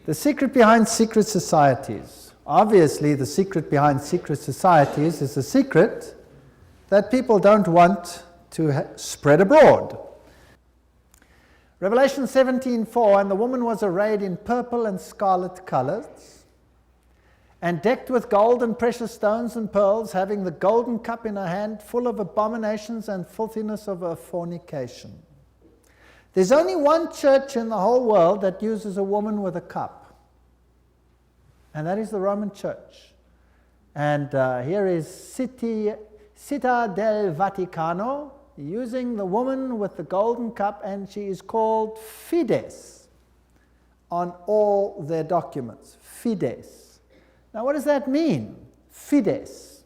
The secret behind secret societies. Obviously, the secret behind secret societies is a secret that people don't want to spread abroad. Revelation 17:4, and the woman was arrayed in purple and scarlet colors, and decked with gold and precious stones and pearls, having the golden cup in her hand, full of abominations and filthiness of her fornication. There's only one church in the whole world that uses a woman with a cup, and that is the Roman Church. And here is Città del Vaticano, using the woman with the golden cup, and she is called Fides on all their documents. Fides. Now, what does that mean? Fides.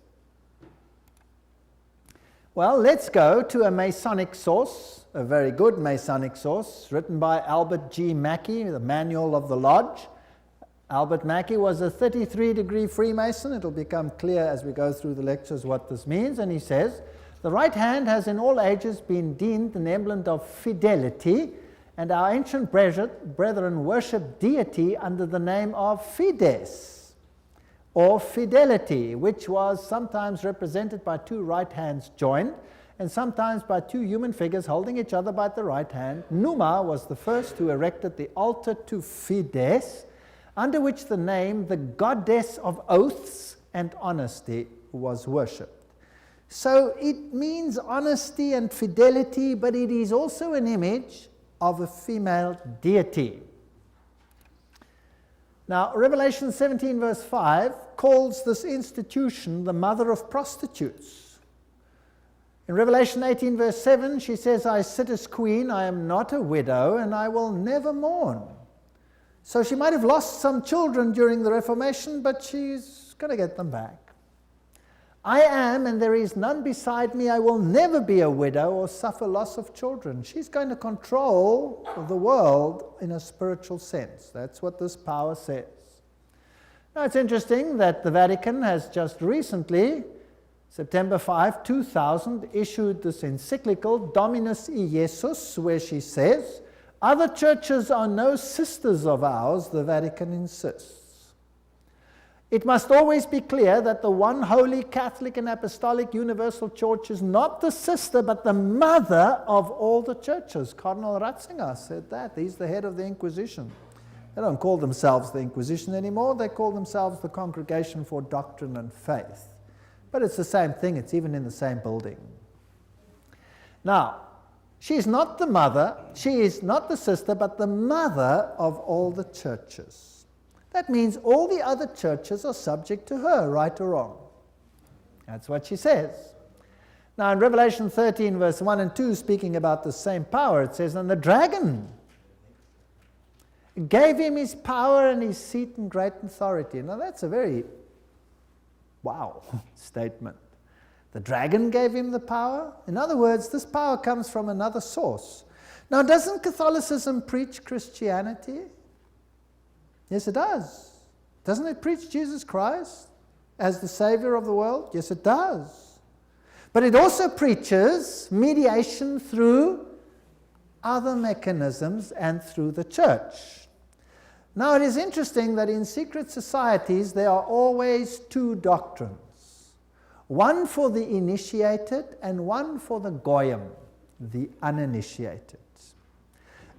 Well, let's go to a Masonic source, a very good Masonic source, written by Albert G. Mackey, the Manual of the Lodge. Albert Mackey was a 33-degree Freemason. It'll become clear as we go through the lectures what this means. And he says, the right hand has in all ages been deemed an emblem of fidelity, and our ancient brethren worshipped deity under the name of Fides, or fidelity, which was sometimes represented by two right hands joined, and sometimes by two human figures holding each other by the right hand. Numa was the first who erected the altar to Fides, under which the name, the goddess of oaths and honesty, was worshipped. So it means honesty and fidelity, but it is also an image of a female deity. Now, Revelation 17 verse 5 calls this institution the mother of prostitutes. In Revelation 18 verse 7, she says, I sit as queen, I am not a widow, and I will never mourn. So she might have lost some children during the Reformation, but she's going to get them back. I am, and there is none beside me. I will never be a widow or suffer loss of children. She's going to control the world in a spiritual sense. That's what this power says. Now, it's interesting that the Vatican has just recently, September 5, 2000, issued this encyclical, Dominus Iesus, where she says, other churches are no sisters of ours, the Vatican insists. It must always be clear that the one holy Catholic and Apostolic Universal Church is not the sister, but the mother of all the churches. Cardinal Ratzinger said that. He's the head of the Inquisition. They don't call themselves the Inquisition anymore. They call themselves the Congregation for Doctrine and Faith. But it's the same thing. It's even in the same building. Now, she is not the mother, she is not the sister, but the mother of all the churches. That means all the other churches are subject to her, right or wrong. That's what she says. Now in Revelation 13 verse 1 and 2, speaking about the same power, it says, and the dragon gave him his power and his seat and great authority. Now that's a very wow statement. The dragon gave him the power. In other words, this power comes from another source. Now, doesn't Catholicism preach Christianity? Yes, it does. Doesn't it preach Jesus Christ as the Savior of the world? Yes, it does. But it also preaches mediation through other mechanisms and through the church. Now, it is interesting that in secret societies there are always two doctrines. One for the initiated and one for the goyim, the uninitiated.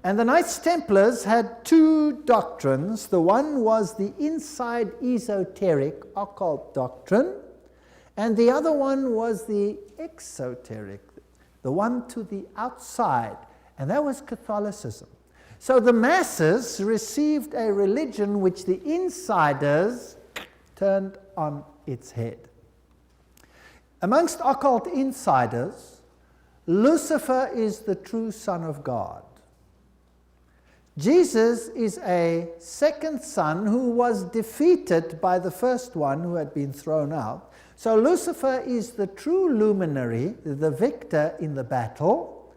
And the Knights Templars had two doctrines. The one was the inside esoteric occult doctrine, and the other one was the exoteric, the one to the outside, and that was Catholicism. So the masses received a religion which the insiders turned on its head. Amongst occult insiders, Lucifer is the true Son of God. Jesus is a second son who was defeated by the first one who had been thrown out. So Lucifer is the true luminary, the victor in the battle,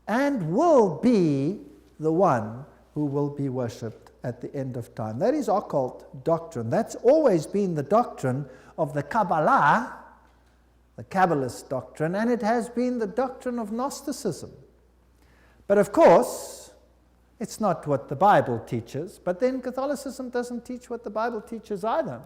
and will be the one who will be worshipped at the end of time. That is occult doctrine. That's always been the doctrine of the Kabbalah, the Kabbalist doctrine, and it has been the doctrine of Gnosticism. But of course, It's not what the Bible teaches, but then Catholicism doesn't teach what the Bible teaches either.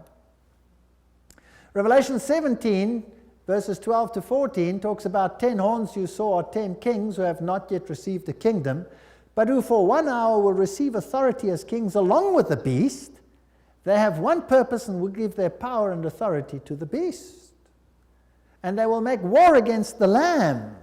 Revelation 17, verses 12 to 14, talks about 10 horns you saw are 10 kings who have not yet received a kingdom, but who for 1 hour will receive authority as kings along with the beast. They have one purpose and will give their power and authority to the beast. And they will make war against the Lamb,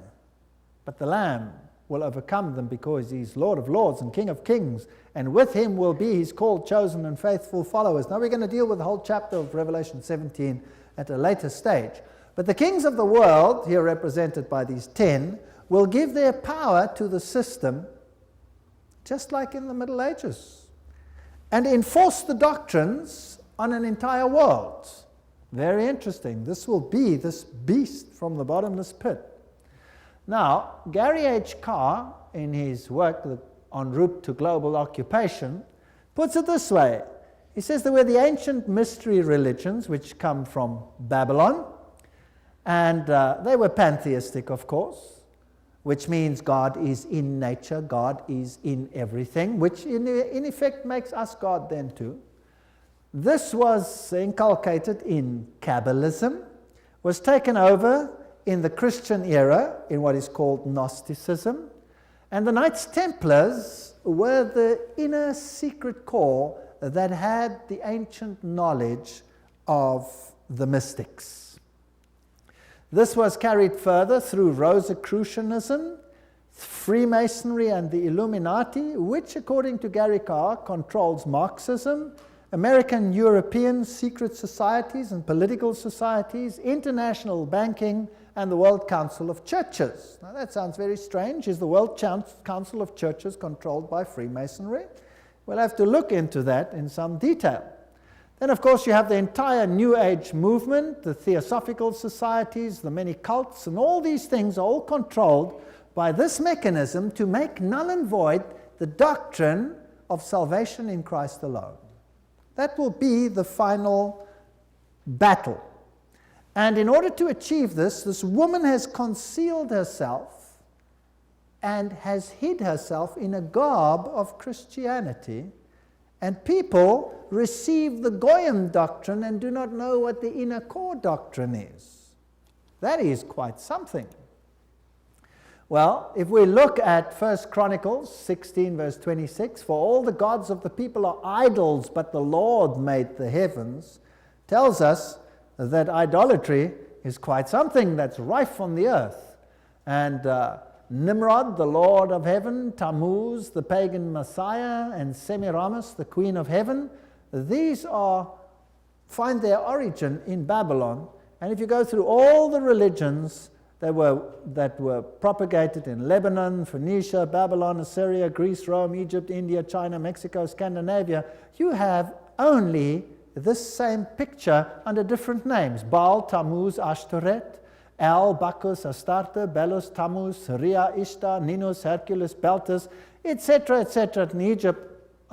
but the Lamb will overcome them because he's Lord of lords and King of kings, and with him will be his called, chosen, and faithful followers. Now we're going to deal with the whole chapter of Revelation 17 at a later stage. But the kings of the world, here represented by these 10, will give their power to the system, just like in the Middle Ages, and enforce the doctrines on an entire world. Very interesting. This will be this beast from the bottomless pit. Now, Gary H. Carr, in his work En route to global occupation, puts it this way. He says there were the ancient mystery religions which come from Babylon, and they were pantheistic, of course, which means God is in nature, God is in everything, which in effect makes us God then too. This was inculcated in Kabbalism, was taken over in the Christian era in what is called Gnosticism, and the Knights Templars were the inner secret core that had the ancient knowledge of the mystics. This was carried further through Rosicrucianism, Freemasonry, and the Illuminati, which, according to Gary Carr, controls Marxism, American European secret societies and political societies, international banking, and the World Council of Churches. Now that sounds very strange. Is the World Council of Churches controlled by Freemasonry? We'll have to look into that in some detail. Then, of course, you have the entire New Age movement, the Theosophical societies, the many cults, and all these things are all controlled by this mechanism to make null and void the doctrine of salvation in Christ alone. That will be the final battle. And in order to achieve this, this woman has concealed herself and has hid herself in a garb of Christianity, and people receive the Goyim doctrine and do not know what the inner core doctrine is. That is quite something. Well, if we look at 1 Chronicles 16, verse 26, for all the gods of the people are idols, but the Lord made the heavens, tells us that idolatry is quite something that's rife on the earth. And Nimrod, the Lord of heaven, Tammuz, the pagan Messiah, and Semiramis, the Queen of heaven, these find their origin in Babylon. And if you go through all the religions that were propagated in Lebanon, Phoenicia, Babylon, Assyria, Greece, Rome, Egypt, India, China, Mexico, Scandinavia, you have only this same picture under different names: Baal, Tammuz, Ashtoreth, El, Bacchus, Astarte, Belus, Tammuz, Rhea, Ishtar, Ninus, Hercules, Beltis, etc., etc. In Egypt,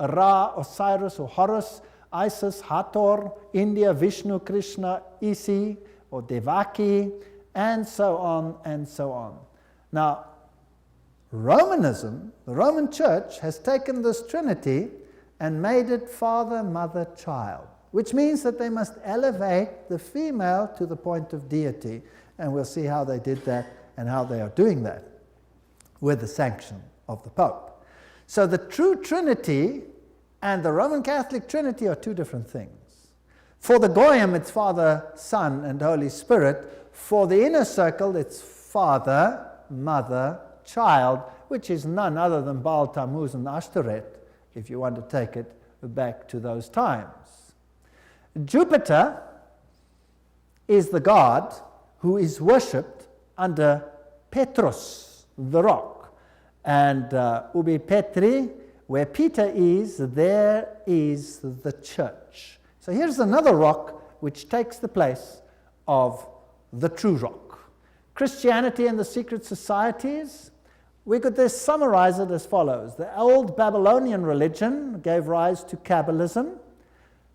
Ra, Osiris, or Horus, Isis, Hathor, India, Vishnu, Krishna, Isi, or Devaki, and so on and so on. Now, Romanism, the Roman Church, has taken this Trinity and made it Father, Mother, Child, which means that they must elevate the female to the point of deity. And we'll see how they did that and how they are doing that with the sanction of the Pope. So the true Trinity and the Roman Catholic Trinity are two different things. For the Goyim, it's Father, Son, and Holy Spirit. For the inner circle, it's Father, Mother, Child, which is none other than Baal, Tammuz, and Ashtoreth, if you want to take it back to those times. Jupiter is the god who is worshipped under Petrus, the rock. And Ubi Petri, where Peter is, there is the church. So here's another rock which takes the place of the true rock. Christianity and the secret societies, we could just summarize it as follows. The old Babylonian religion gave rise to Kabbalism.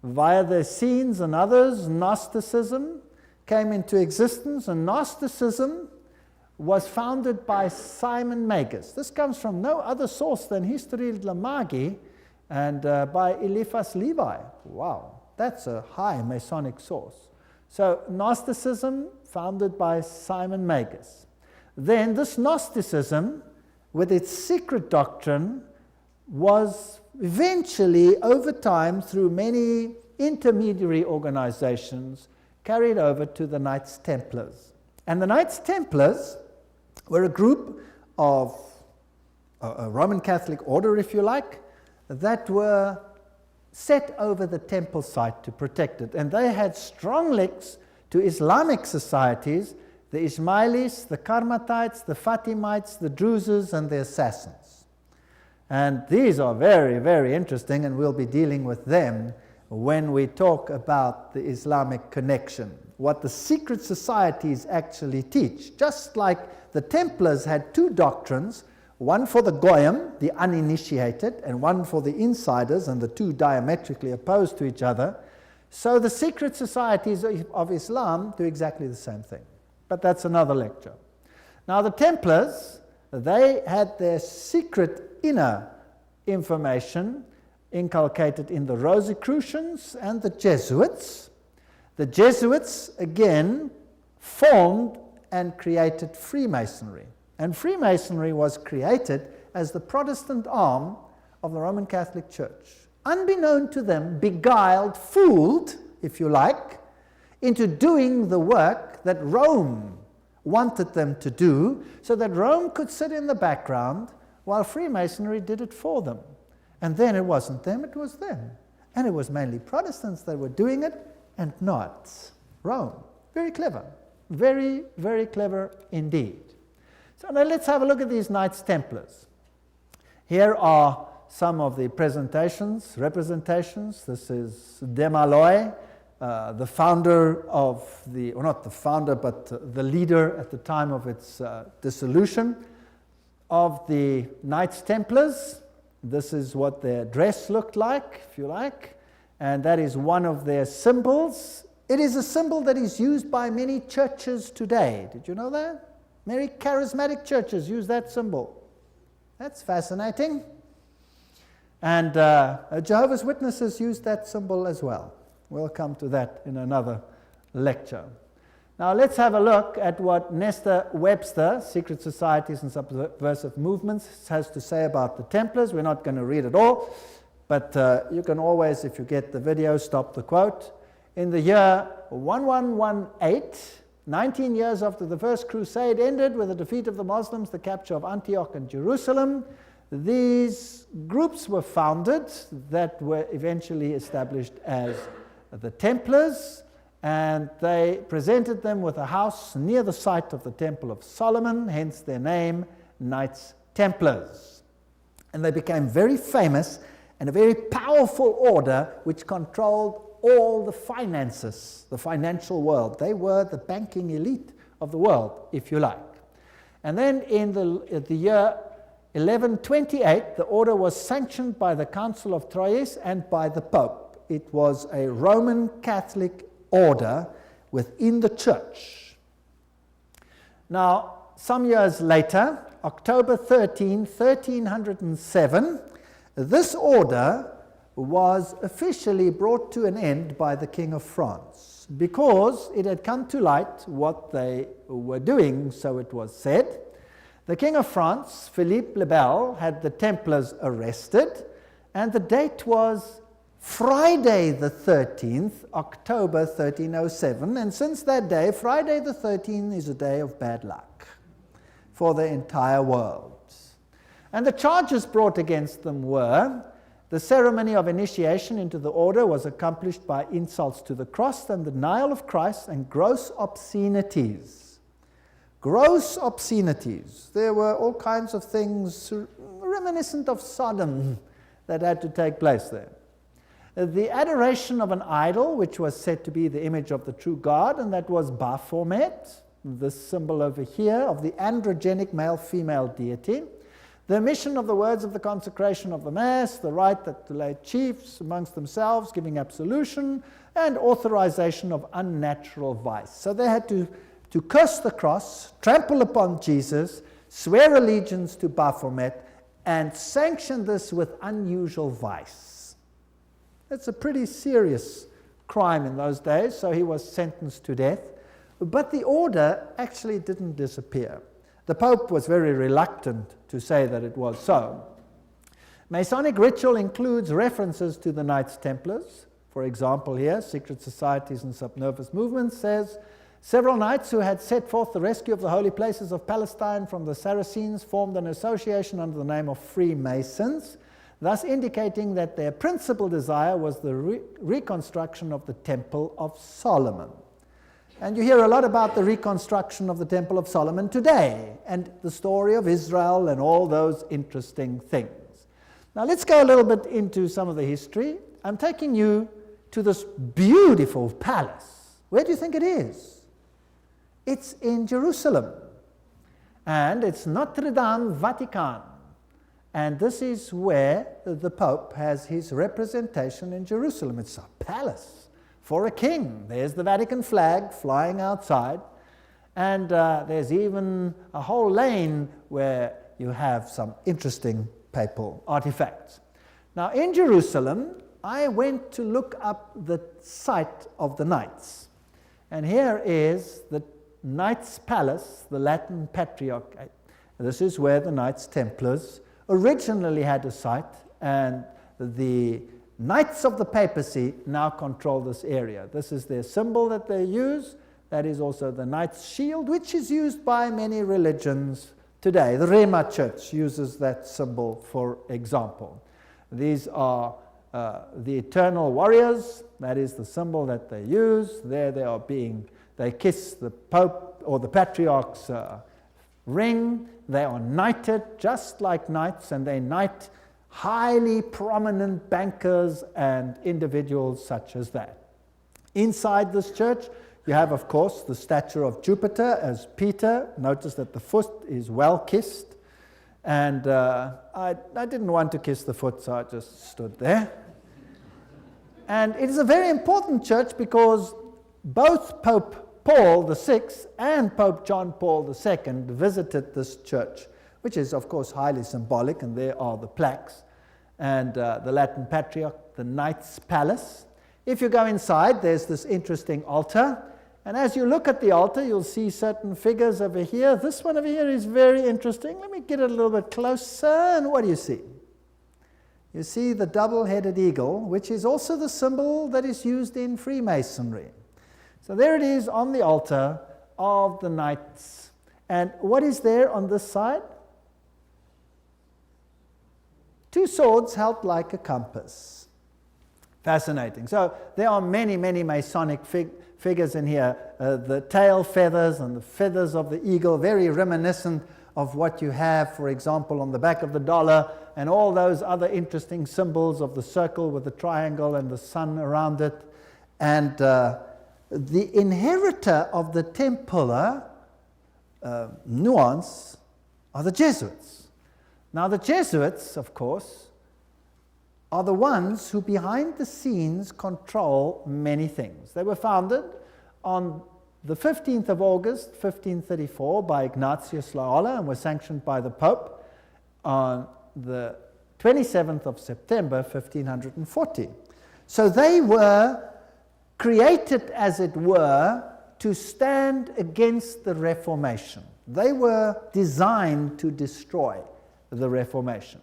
Via the Essenes and others, Gnosticism came into existence, and Gnosticism was founded by Simon Magus. This comes from no other source than History Lamagi and by Eliphas Levi. Wow, that's a high Masonic source. So Gnosticism, founded by Simon Magus. Then this Gnosticism, with its secret doctrine, was eventually, over time, through many intermediary organizations, carried over to the Knights Templars. And the Knights Templars were a group of a Roman Catholic order, if you like, that were set over the temple site to protect it. And they had strong links to Islamic societies, the Ismailis, the Karmatites, the Fatimites, the Druzes, and the Assassins. And these are very, very interesting, and we'll be dealing with them when we talk about the Islamic connection, what the secret societies actually teach. Just like the Templars had two doctrines, one for the Goyim, the uninitiated, and one for the insiders, and the two diametrically opposed to each other, so the secret societies of Islam do exactly the same thing. But that's another lecture. Now the Templars, they had their secret inner information inculcated in the Rosicrucians and the Jesuits. The Jesuits, again, formed and created Freemasonry. And Freemasonry was created as the Protestant arm of the Roman Catholic Church. Unbeknown to them, beguiled, fooled, if you like, into doing the work that Rome wanted them to do, so that Rome could sit in the background while Freemasonry did it for them. And then it wasn't them, it was them. And it was mainly Protestants that were doing it, and not Rome. Very clever. Very, very clever indeed. So now let's have a look at these Knights Templars. Here are some of the representations. This is Desmaloy, the founder of the, or not the founder, but the leader at the time of its dissolution of the Knights Templars. This is what their dress looked like, if you like, and that is one of their symbols. It is a symbol that is used by many churches today. Did you know that? Many charismatic churches use that symbol. That's fascinating. And Jehovah's Witnesses use that symbol as well. We'll come to that in another lecture. Now let's have a look at what Nestor Webster, Secret Societies and Subversive Movements, has to say about the Templars. We're not going to read it all, but you can always, if you get the video, stop the quote. In the year 1118, 19 years after the First Crusade ended with the defeat of the Muslims, the capture of Antioch and Jerusalem, these groups were founded that were eventually established as the Templars, and they presented them with a house near the site of the Temple of Solomon, hence their name, Knights Templars. And they became very famous and a very powerful order which controlled all the finances, the financial world. They were the banking elite of the world, if you like. And then in the year 1128, the order was sanctioned by the Council of Troyes and by the Pope. It was a Roman Catholic order within the church. Now, some years later, October 13, 1307, this order was officially brought to an end by the King of France because it had come to light what they were doing, so it was said. The King of France, Philippe le Bel, had the Templars arrested, and the date was Friday the 13th, October 1307, and since that day, Friday the 13th is a day of bad luck for the entire world. And the charges brought against them were: the ceremony of initiation into the order was accomplished by insults to the cross and the denial of Christ and gross obscenities. Gross obscenities. There were all kinds of things reminiscent of Sodom that had to take place there. The adoration of an idol, which was said to be the image of the true God, and that was Baphomet, this symbol over here of the androgenic male-female deity. The omission of the words of the consecration of the Mass, the right that the lay chiefs amongst themselves giving absolution, and authorization of unnatural vice. So they had to to curse the cross, trample upon Jesus, swear allegiance to Baphomet, and sanction this with unusual vice. That's a pretty serious crime in those days, so he was sentenced to death. But the order actually didn't disappear. The Pope was very reluctant to say that it was so. Masonic ritual includes references to the Knights Templars. For example, here, Secret Societies and Subnervous Movements says, several knights who had set forth the rescue of the holy places of Palestine from the Saracens formed an association under the name of Freemasons, thus indicating that their principal desire was the reconstruction of the Temple of Solomon. And you hear a lot about the reconstruction of the Temple of Solomon today, and the story of Israel and all those interesting things. Now let's go a little bit into some of the history. I'm taking you to this beautiful palace. Where do you think it is? It's in Jerusalem, and it's Notre Dame Vatican. And this is where the Pope has his representation in Jerusalem. It's a palace for a king. There's the Vatican flag flying outside, and there's even a whole lane where you have some interesting papal artifacts. Now in Jerusalem, I went to look up the site of the Knights, and here is the Knights Palace, the Latin Patriarch. This is where the Knights Templars originally had a site, and the Knights of the Papacy now control this area. This is their symbol that they use. That is also the Knight's shield, which is used by many religions today. The Rema Church uses that symbol, for example. These are the eternal warriors. That is the symbol that they use. There they are they kiss the Pope or the Patriarch's ring. They are knighted just like knights, and they knight highly prominent bankers and individuals such as that. Inside this church, you have, of course, the statue of Jupiter as Peter. Notice that the foot is well kissed. And I didn't want to kiss the foot, so I just stood there. And it is a very important church because both Pope Paul VI and Pope John Paul II visited this church, which is, of course, highly symbolic, and there are the plaques. And the Latin Patriarch, the Knights Palace. If you go inside, there's this interesting altar. And as you look at the altar, you'll see certain figures over here. This one over here is very interesting. Let me get it a little bit closer. And what do you see? You see the double-headed eagle, which is also the symbol that is used in Freemasonry. So there it is on the altar of the Knights. And what is there on this side? Two swords held like a compass. Fascinating. So there are many, many Masonic figures in here. The tail feathers and the feathers of the eagle, very reminiscent of what you have, for example, on the back of the dollar, and all those other interesting symbols of the circle with the triangle and the sun around it. And the inheritor of the Templar nuance are the Jesuits. Now, the Jesuits, of course, are the ones who behind the scenes control many things. They were founded on the 15th of August, 1534, by Ignatius Loyola and were sanctioned by the Pope on the 27th of September, 1540. So they were created, as it were, to stand against the Reformation. They were designed to destroy the Reformation.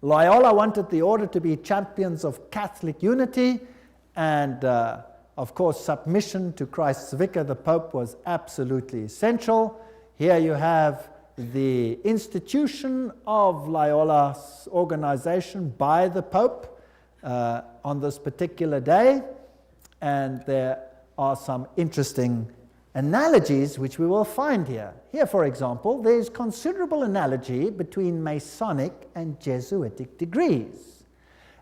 Loyola wanted the order to be champions of Catholic unity, and of course submission to Christ's vicar, the Pope, was absolutely essential. Here you have the institution of Loyola's organization by the Pope on this particular day, and there are some interesting analogies which we will find here. Here, for example, there is considerable analogy between Masonic and Jesuitic degrees.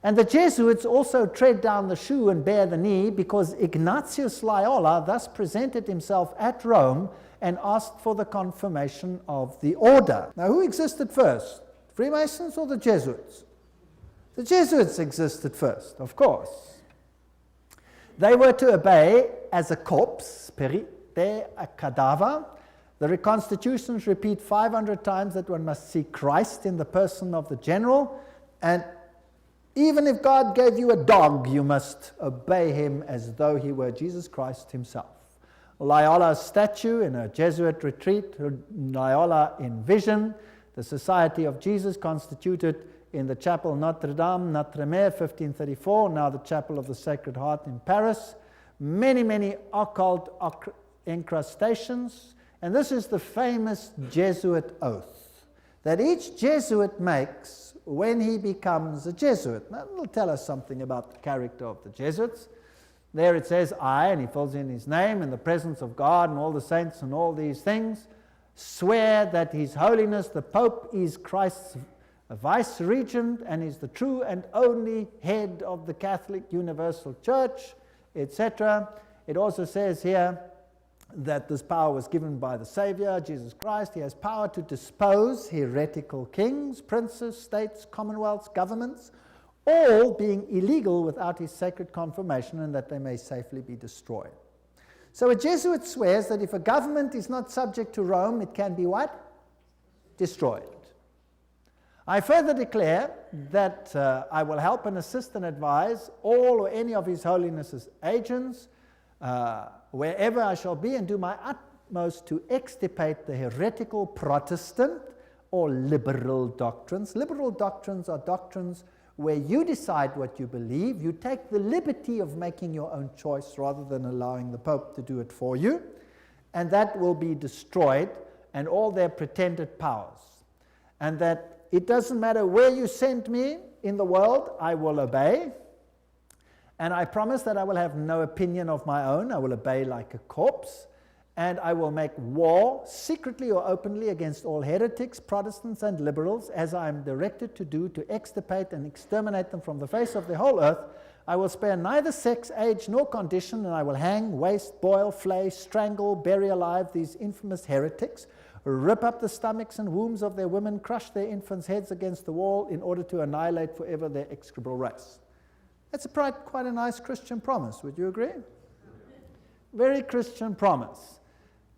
And the Jesuits also tread down the shoe and bear the knee because Ignatius Loyola thus presented himself at Rome and asked for the confirmation of the order. Now, who existed first? Freemasons or the Jesuits? The Jesuits existed first, of course. They were to obey as a corps, there a cadaver. The reconstitutions repeat 500 times that one must see Christ in the person of the general, and even if God gave you a dog, you must obey him as though he were Jesus Christ himself. Loyola's statue in a Jesuit retreat, Loyola in vision, the Society of Jesus constituted in the Chapel Notre-Dame, Notre-Dame, 1534, now the Chapel of the Sacred Heart in Paris. Many, many occult incrustations. And this is the famous Jesuit oath that each Jesuit makes when he becomes a Jesuit. Now, it'll tell us something about the character of the Jesuits. There it says, I, and he fills in his name, in the presence of God and all the saints and all these things, swear that His Holiness the Pope is Christ's vice-regent and is the true and only head of the Catholic Universal Church, etc. It also says here that this power was given by the Savior, Jesus Christ. He has power to dispose heretical kings, princes, states, commonwealths, governments, all being illegal without his sacred confirmation, and that they may safely be destroyed. So a Jesuit swears that if a government is not subject to Rome, it can be what? Destroyed. I further declare that I will help and assist and advise all or any of His Holiness's agents wherever I shall be, and do my utmost to extirpate the heretical Protestant or liberal doctrines. Liberal doctrines are doctrines where you decide what you believe. You take the liberty of making your own choice rather than allowing the Pope to do it for you. And that will be destroyed, and all their pretended powers. And that it doesn't matter where you send me in the world, I will obey. And I promise that I will have no opinion of my own. I will obey like a corpse. And I will make war, secretly or openly, against all heretics, Protestants, and liberals, as I am directed to do, to extirpate and exterminate them from the face of the whole earth. I will spare neither sex, age, nor condition, and I will hang, waste, boil, flay, strangle, bury alive these infamous heretics, rip up the stomachs and wombs of their women, crush their infants' heads against the wall in order to annihilate forever their execrable race. That's quite a nice Christian promise. Would you agree? Very Christian promise.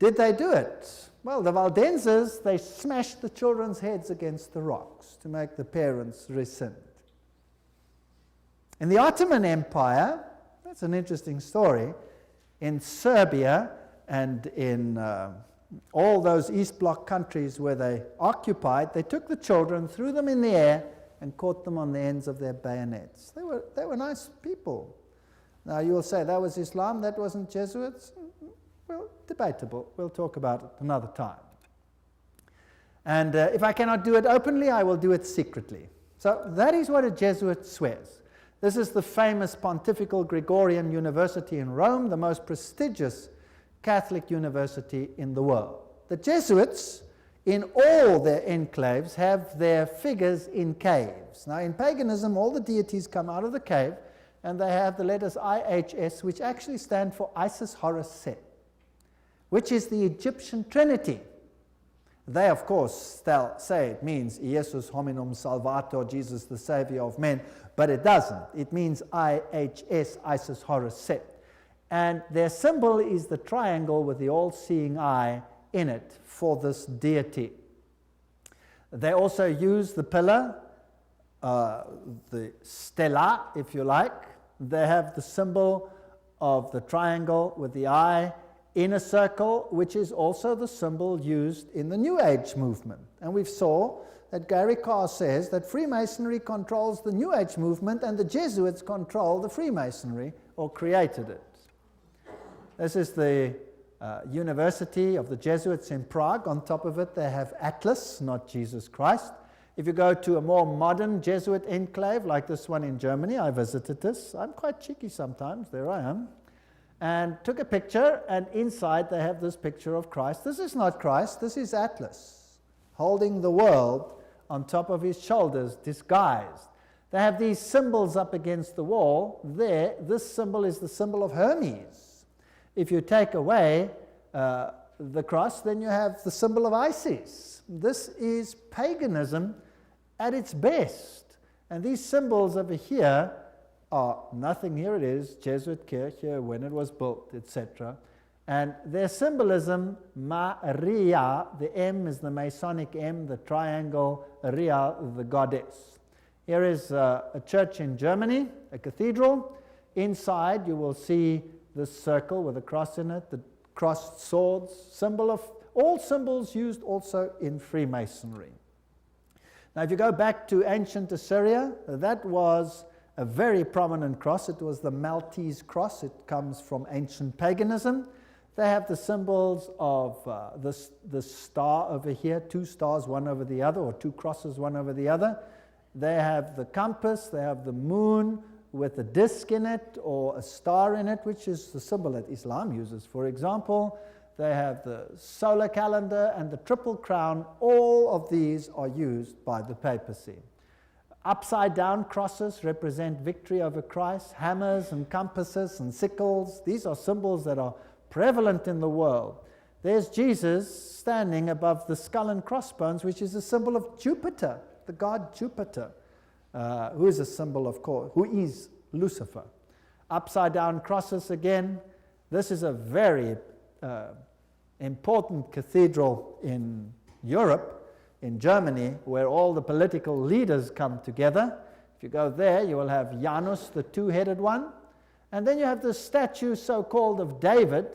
Did they do it? Well, the Valdenses, they smashed the children's heads against the rocks to make the parents rescind. In the Ottoman Empire, that's an interesting story, in Serbia and in all those East Bloc countries where they occupied, they took the children, threw them in the air, and caught them on the ends of their bayonets. They were nice people. Now you will say, that was Islam, that wasn't Jesuits? Well, debatable. We'll talk about it another time. And if I cannot do it openly, I will do it secretly. So that is what a Jesuit swears. This is the famous Pontifical Gregorian University in Rome, the most prestigious Catholic university in the world. The Jesuits, in all their enclaves, have their figures in caves. Now, in paganism, all the deities come out of the cave, and they have the letters IHS, which actually stand for Isis, Horus, Set, which is the Egyptian Trinity. They, of course, say it means Iesus hominum salvator, Jesus the Savior of men, but it doesn't. It means IHS, Isis, Horus, Set. And their symbol is the triangle with the all-seeing eye in it for this deity. They also use the pillar, the stela, if you like. They have the symbol of the triangle with the eye in a circle, which is also the symbol used in the New Age movement. And we saw that Gary Carr says that Freemasonry controls the New Age movement and the Jesuits control the Freemasonry, or created it. This is the University of the Jesuits in Prague. On top of it, they have Atlas, not Jesus Christ. If you go to a more modern Jesuit enclave, like this one in Germany, I visited this. I'm quite cheeky sometimes. There I am. And took a picture, and inside they have this picture of Christ. This is not Christ, this is Atlas, holding the world on top of his shoulders, disguised. They have these symbols up against the wall. There, this symbol is the symbol of Hermes. If you take away the cross, then you have the symbol of Isis. This is paganism at its best. And these symbols over here are nothing. Here it is, Jesuit Kirche, when it was built, etc. And their symbolism, Maria, the M is the Masonic M, the triangle, Ria, the goddess. Here is a church in Germany, a cathedral. Inside you will see this circle with a cross in it, the crossed swords, symbol of all symbols used also in Freemasonry. Now if you go back to ancient Assyria, that was a very prominent cross. It was the Maltese cross. It comes from ancient paganism. They have the symbols of the star over here, 2 stars one over the other, or 2 crosses one over the other. They have the compass, they have the moon with a disc in it or a star in it, which is the symbol that Islam uses, for example. They have the solar calendar and the triple crown. All of these are used by the papacy. Upside down crosses represent victory over Christ. Hammers and compasses and sickles, these are symbols that are prevalent in the world. There's Jesus standing above the skull and crossbones, which is a symbol of Jupiter, the god Jupiter, who is a symbol, of course, who is Lucifer. Upside down crosses again. This is a very important cathedral in Europe, in Germany, where all the political leaders come together. If you go there, you will have Janus, the 2-headed one. And then you have the statue so-called of David.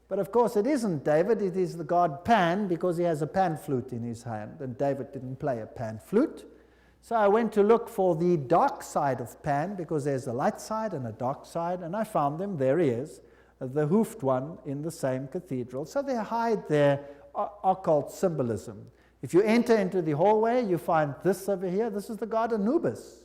But of course it isn't David, it is the god Pan, because he has a pan flute in his hand, and David didn't play a pan flute. So I went to look for the dark side of Pan, because there's a light side and a dark side, and I found them. There he is, the hoofed one in the same cathedral. So they hide their occult symbolism. If you enter into the hallway, you find this over here. This is the god Anubis.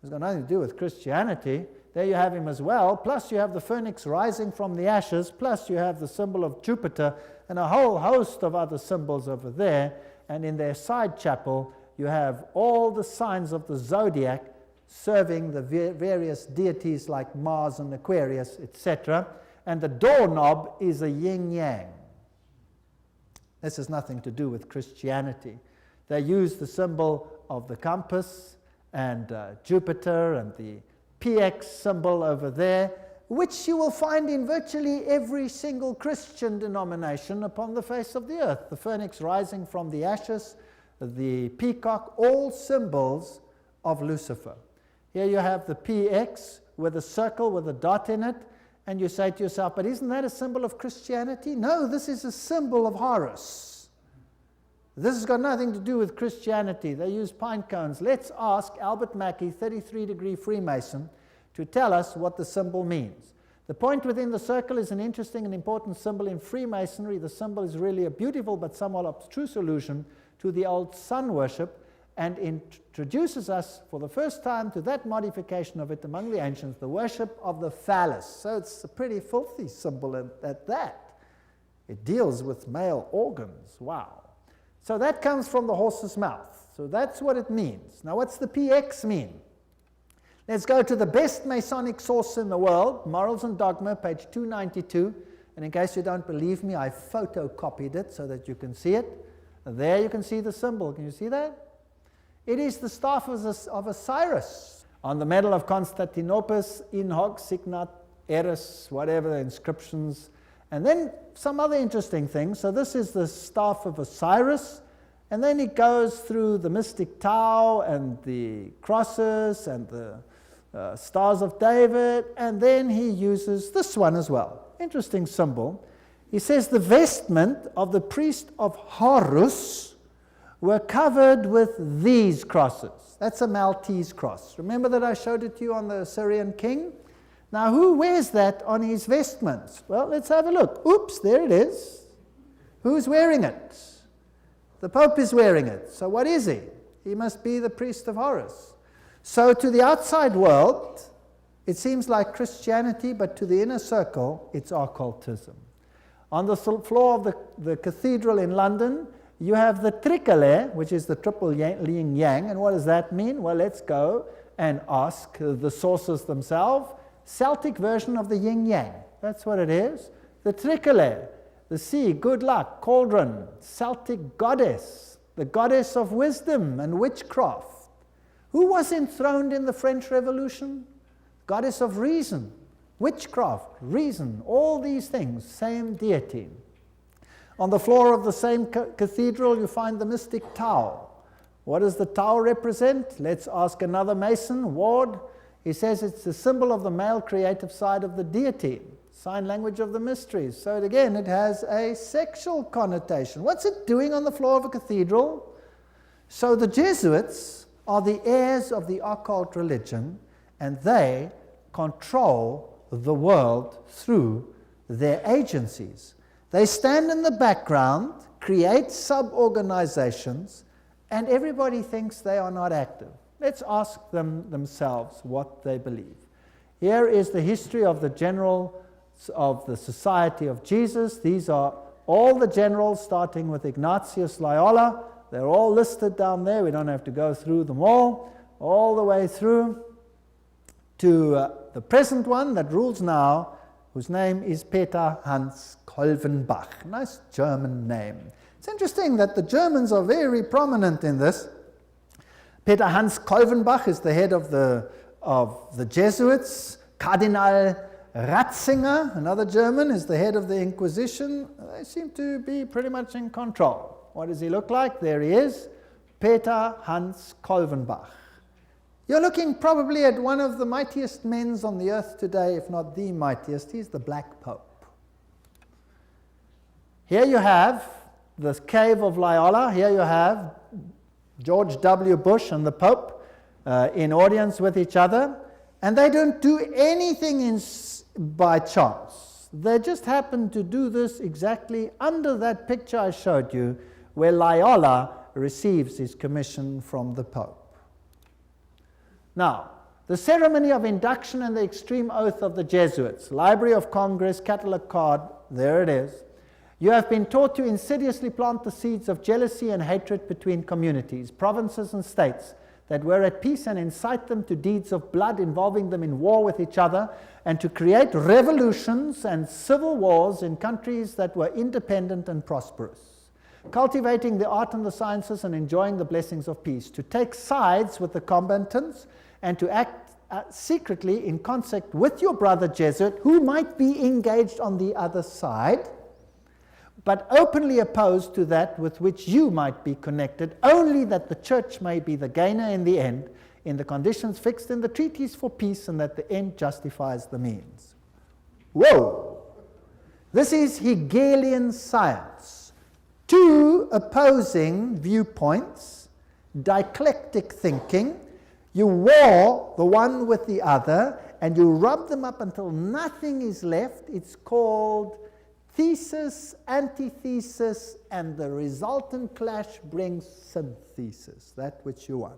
It's got nothing to do with Christianity. There you have him as well, plus you have the phoenix rising from the ashes, plus you have the symbol of Jupiter, and a whole host of other symbols over there. And in their side chapel, you have all the signs of the zodiac serving the various deities like Mars and Aquarius, etc. And the doorknob is a yin-yang. This has nothing to do with Christianity. They use the symbol of the compass and Jupiter and the PX symbol over there, which you will find in virtually every single Christian denomination upon the face of the earth. The phoenix rising from the ashes, the peacock, all symbols of Lucifer. Here you have the PX with a circle with a dot in it, and you say to yourself, but isn't that a symbol of Christianity? No, this is a symbol of Horus. This has got nothing to do with Christianity. They use pine cones. Let's ask Albert Mackey, 33-degree Freemason, to tell us what the symbol means. The point within the circle is an interesting and important symbol in Freemasonry. The symbol is really a beautiful but somewhat abstruse allusion to the old sun worship, and introduces us for the first time to that modification of it among the ancients, the worship of the phallus. So it's a pretty filthy symbol at that. It deals with male organs. Wow. So that comes from the horse's mouth. So that's what it means. Now what's the PX mean? Let's go to the best Masonic source in the world, Morals and Dogma, page 292. And in case you don't believe me, I photocopied it so that you can see it. There you can see the symbol. Can you see that? It is the staff of Osiris. On the medal of Constantinople, in hoc signat eris, whatever the inscriptions. And then some other interesting things. So this is the staff of Osiris. And then it goes through the mystic Tau and the crosses and the stars of David. And then he uses this one as well. Interesting symbol. He says the vestment of the priest of Horus were covered with these crosses. That's a Maltese cross. Remember that I showed it to you on the Assyrian king? Now, who wears that on his vestments? Well, let's have a look. Oops, there it is. Who's wearing it? The Pope is wearing it. So what is he? He must be the priest of Horus. So to the outside world, it seems like Christianity, but to the inner circle, it's occultism. On the floor of the cathedral in London, you have the tricolour, which is the triple yin-yang. And what does that mean? Well, let's go and ask the sources themselves. Celtic version of the yin-yang. That's what it is. The tricolour, the sea, good luck, cauldron, Celtic goddess, the goddess of wisdom and witchcraft. Who was enthroned in the French Revolution? Goddess of reason. witchcraft, reason, all these things, same deity. On the floor of the same cathedral, you find the mystic Tau. What does the Tau represent? Let's ask another Mason, Ward. He says it's the symbol of the male creative side of the deity, sign language of the mysteries. So again, it has a sexual connotation. What's it doing on the floor of a cathedral? So the Jesuits are the heirs of the occult religion, and they control the world through their agencies. They stand in the background, create sub-organizations, and everybody thinks they are not active. Let's ask them themselves what they believe. Here is the history of the generals of the Society of Jesus. These are all the generals, starting with Ignatius Loyola. They're all listed down there. We don't have to go through them all the way through to the present one that rules now, whose name is Peter Hans Kolvenbach. Nice German name. It's interesting that the Germans are very prominent in this. Peter Hans Kolvenbach is the head of the Jesuits. Cardinal Ratzinger, another German, is the head of the Inquisition. They seem to be pretty much in control. What does he look like? There he is, Peter Hans Kolvenbach. You're looking probably at one of the mightiest men on the earth today, if not the mightiest. He's the Black Pope. Here you have the cave of Loyola. Here you have George W. Bush and the Pope in audience with each other. And they don't do anything by chance. They just happen to do this exactly under that picture I showed you, where Loyola receives his commission from the Pope. Now, the ceremony of induction and the extreme oath of the Jesuits, Library of Congress, catalog card, there it is. You have been taught to insidiously plant the seeds of jealousy and hatred between communities, provinces and states that were at peace, and incite them to deeds of blood involving them in war with each other, and to create revolutions and civil wars in countries that were independent and prosperous, cultivating the art and the sciences and enjoying the blessings of peace, to take sides with the combatants and to act secretly in concert with your brother Jesuit, who might be engaged on the other side, but openly opposed to that with which you might be connected, only that the church may be the gainer in the end, in the conditions fixed in the treaties for peace, and that the end justifies the means. Whoa! This is Hegelian science. Two opposing viewpoints, dialectic thinking. You war the one with the other, and you rub them up until nothing is left. It's called thesis, antithesis, and the resultant clash brings synthesis, that which you want.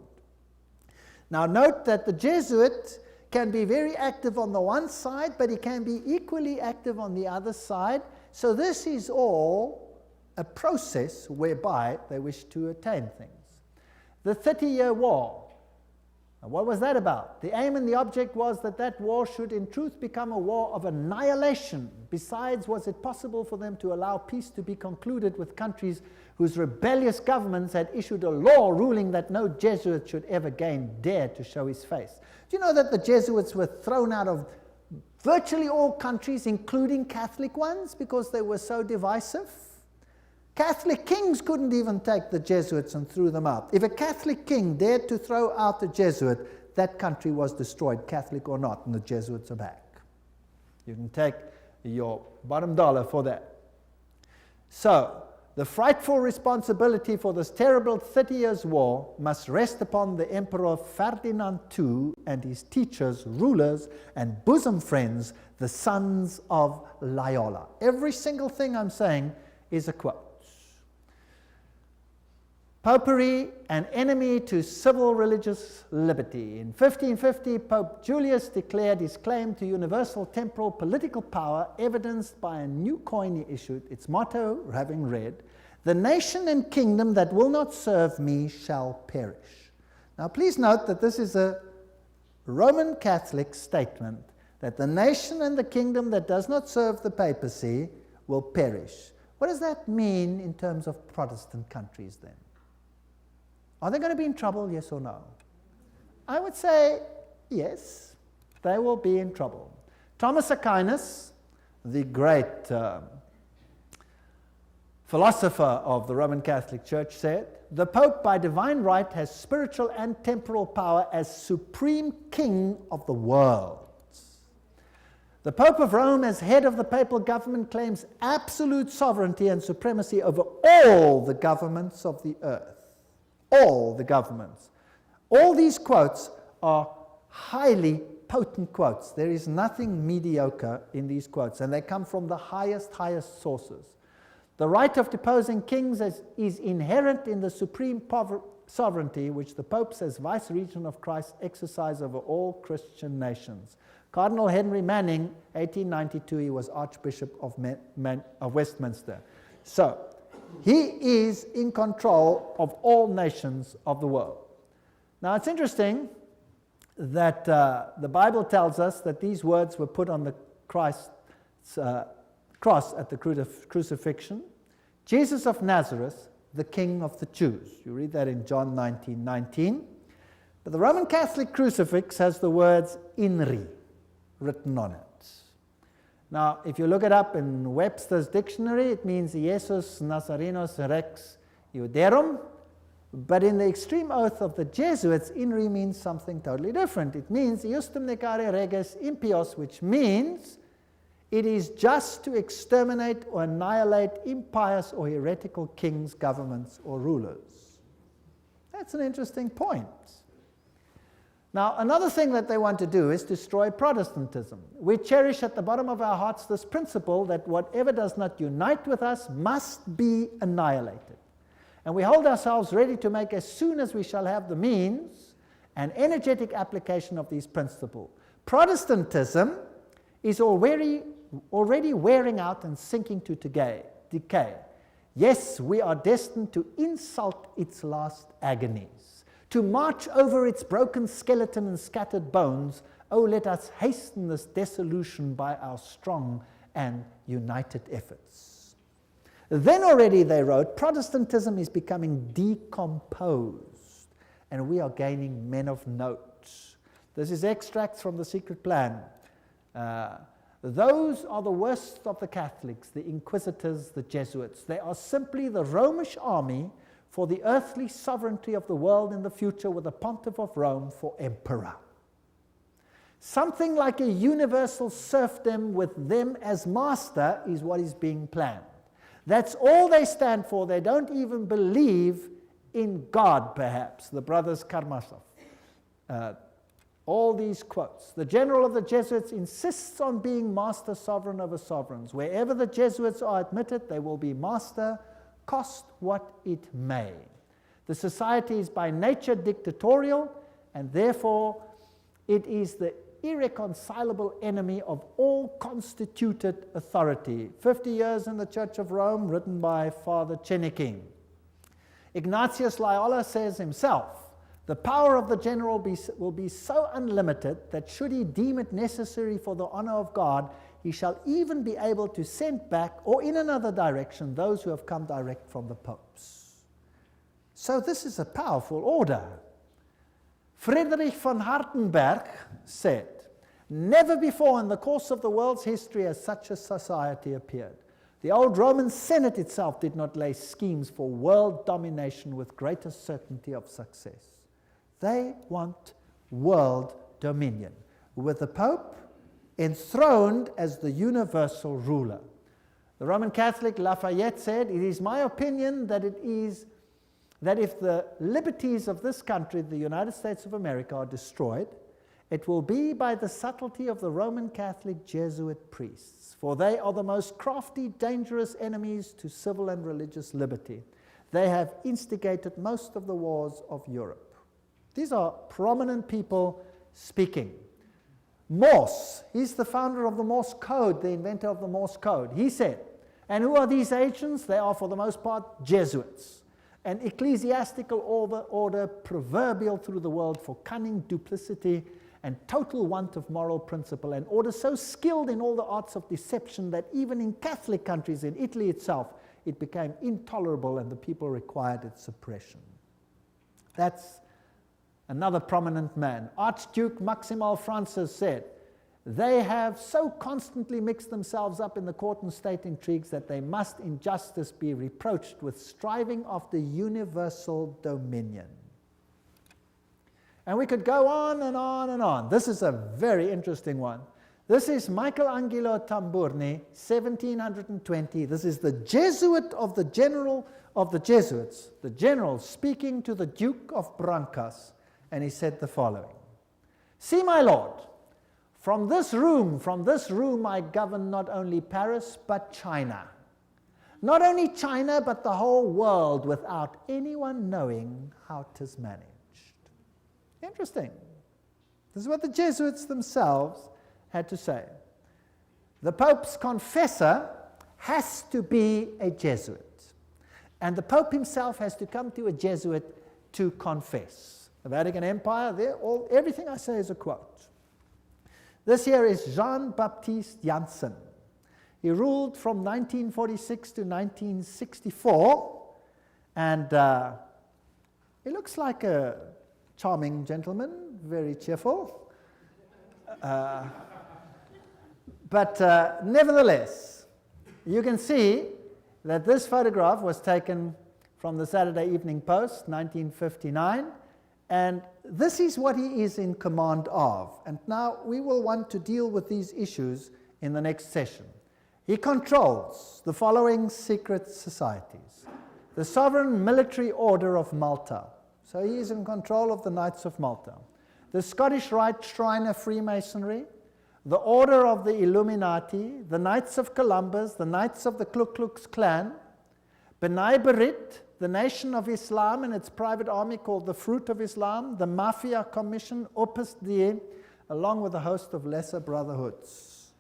Now note that the Jesuit can be very active on the one side, but he can be equally active on the other side. So this is all a process whereby they wish to attain things. The 30-year War. And what was that about? The aim and the object was that that war should in truth become a war of annihilation. Besides, was it possible for them to allow peace to be concluded with countries whose rebellious governments had issued a law ruling that no Jesuit should ever again dare to show his face? Do you know that the Jesuits were thrown out of virtually all countries, including Catholic ones, because they were so divisive? Catholic kings couldn't even take the Jesuits and threw them out. If a Catholic king dared to throw out a Jesuit, that country was destroyed, Catholic or not, and the Jesuits are back. You can take your bottom dollar for that. So, the frightful responsibility for this terrible 30 Years' War must rest upon the Emperor Ferdinand II and his teachers, rulers, and bosom friends, the sons of Loyola. Every single thing I'm saying is a quote. Popery, an enemy to civil religious liberty. In 1550, Pope Julius declared his claim to universal temporal political power, evidenced by a new coin he issued, its motto having read, "The nation and kingdom that will not serve me shall perish." Now please note that this is a Roman Catholic statement, that the nation and the kingdom that does not serve the papacy will perish. What does that mean in terms of Protestant countries then? Are they going to be in trouble, yes or no? I would say yes, they will be in trouble. Thomas Aquinas, the great philosopher of the Roman Catholic Church, said, "The Pope by divine right has spiritual and temporal power as supreme king of the world. The Pope of Rome, as head of the papal government, claims absolute sovereignty and supremacy over all the governments of the earth." All the governments. All these quotes are highly potent quotes. There is nothing mediocre in these quotes, and they come from the highest sources. The right of deposing kings is inherent in the supreme sovereignty which the popes as vice-regent of Christ exercise over all Christian nations. Cardinal Henry Manning, 1892, he was Archbishop of Westminster. So, he is in control of all nations of the world. Now, it's interesting that the Bible tells us that these words were put on the Christ's cross at the crucifixion. Jesus of Nazareth, the King of the Jews. You read that in John 19:19. But the Roman Catholic crucifix has the words "INRI" written on it. Now, if you look it up in Webster's dictionary, it means Jesus Nazarenos Rex Iuderum. But in the extreme oath of the Jesuits, "INRI" means something totally different. It means "Iustum necare reges impios," which means it is just to exterminate or annihilate impious or heretical kings, governments, or rulers. That's an interesting point. Now, another thing that they want to do is destroy Protestantism. We cherish at the bottom of our hearts this principle that whatever does not unite with us must be annihilated. And we hold ourselves ready to make, as soon as we shall have the means, an energetic application of these principles. Protestantism is already wearing out and sinking to decay. Yes, we are destined to insult its last agonies, to march over its broken skeleton and scattered bones. Oh, let us hasten this dissolution by our strong and united efforts. Then already, they wrote, Protestantism is becoming decomposed, and we are gaining men of note. This is extracts from The Secret Plan. Those are the worst of the Catholics, the Inquisitors, the Jesuits. They are simply the Romish army for the earthly sovereignty of the world in the future, with the Pontiff of Rome for emperor. Something like a universal serfdom with them as master is what is being planned. That's all they stand for. They don't even believe in God, perhaps, the brothers Karamazov. All these quotes. The general of the Jesuits insists on being master sovereign over sovereigns. Wherever the Jesuits are admitted, they will be master, cost what it may. The society is by nature dictatorial, and therefore it is the irreconcilable enemy of all constituted authority. 50 Years in the Church of Rome, written by Father Chenikin. Ignatius Loyola says himself, the power of the general will be so unlimited that should he deem it necessary for the honor of God, he shall even be able to send back, or in another direction, those who have come direct from the popes. So this is a powerful order. Friedrich von Hartenberg said, never before in the course of the world's history has such a society appeared. The old Roman Senate itself did not lay schemes for world domination with greater certainty of success. They want world dominion, with the Pope enthroned as the universal ruler. The Roman Catholic Lafayette said, it is my opinion that if the liberties of this country, the United States of America, are destroyed, it will be by the subtlety of the Roman Catholic Jesuit priests, for they are the most crafty, dangerous enemies to civil and religious liberty. They have instigated most of the wars of Europe. These are prominent people speaking. Morse, he's the founder of the Morse Code, the inventor of the Morse Code. He said, and who are these agents? They are for the most part Jesuits. An ecclesiastical order proverbial through the world for cunning, duplicity, and total want of moral principle, an order so skilled in all the arts of deception that even in Catholic countries, in Italy itself, it became intolerable and the people required its suppression. That's another prominent man. Archduke Maximal Francis said, They have so constantly mixed themselves up in the court and state intrigues that they must in justice be reproached with striving after universal dominion. And we could go on and on and on. This is a very interesting one. This is Michelangelo Tamburni, 1720. This is the Jesuit of the general of the Jesuits, the general speaking to the Duke of Brancas, and he said the following: "See, my lord, from this room I govern not only Paris but China. Not only China but the whole world without anyone knowing how 'tis managed." Interesting. This is what the Jesuits themselves had to say. The Pope's confessor has to be a Jesuit. And the Pope himself has to come to a Jesuit to confess. The Vatican Empire, everything I say is a quote. This here is Jean-Baptiste Janssen. He ruled from 1946 to 1964, and he looks like a charming gentleman, very cheerful. But nevertheless, you can see that this photograph was taken from the Saturday Evening Post, 1959, and this is what he is in command of. And now we will want to deal with these issues in the next session. He controls the following secret societies: the Sovereign Military Order of Malta, so he is in control of the Knights of Malta; the Scottish Rite Shrine of Freemasonry; the Order of the Illuminati; the Knights of Columbus; the Knights of the Ku Klux Klan; B'nai B'rith, the Nation of Islam and its private army called the Fruit of Islam; the Mafia Commission, Opus Dei, along with a host of lesser brotherhoods.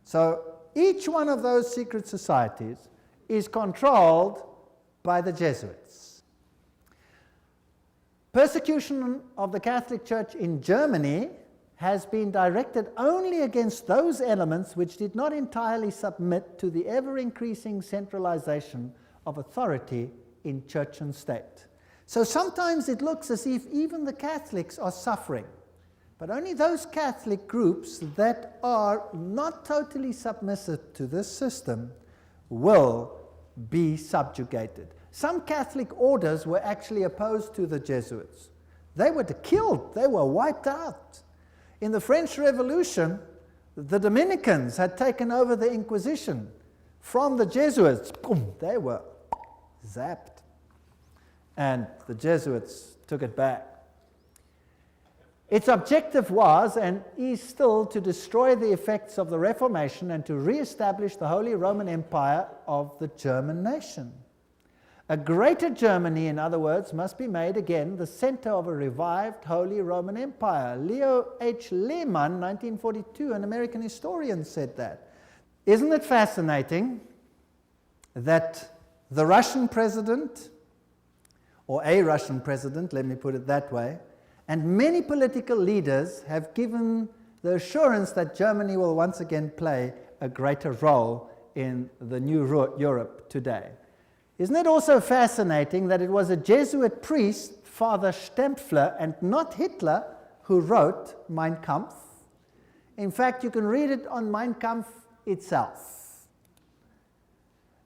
So each one of those secret societies is controlled by the Jesuits. Persecution of the Catholic Church in Germany has been directed only against those elements which did not entirely submit to the ever-increasing centralization of authority in church and state. So sometimes it looks as if even the Catholics are suffering, but only those Catholic groups that are not totally submissive to this system will be subjugated. Some Catholic orders were actually opposed to the Jesuits. They were killed, they were wiped out. In the French Revolution, the Dominicans had taken over the Inquisition from the Jesuits. Boom, they were zapped. And the Jesuits took it back. Its objective was, and is still, to destroy the effects of the Reformation and to re-establish the Holy Roman Empire of the German nation. A greater Germany, in other words, must be made again the center of a revived Holy Roman Empire. Leo H. Lehman, 1942, an American historian, said that. Isn't it fascinating that the Russian president, or a Russian president, let me put it that way, and many political leaders have given the assurance that Germany will once again play a greater role in the new Europe today? Isn't it also fascinating that it was a Jesuit priest, Father Stempfler, and not Hitler, who wrote Mein Kampf? In fact, you can read it on Mein Kampf itself.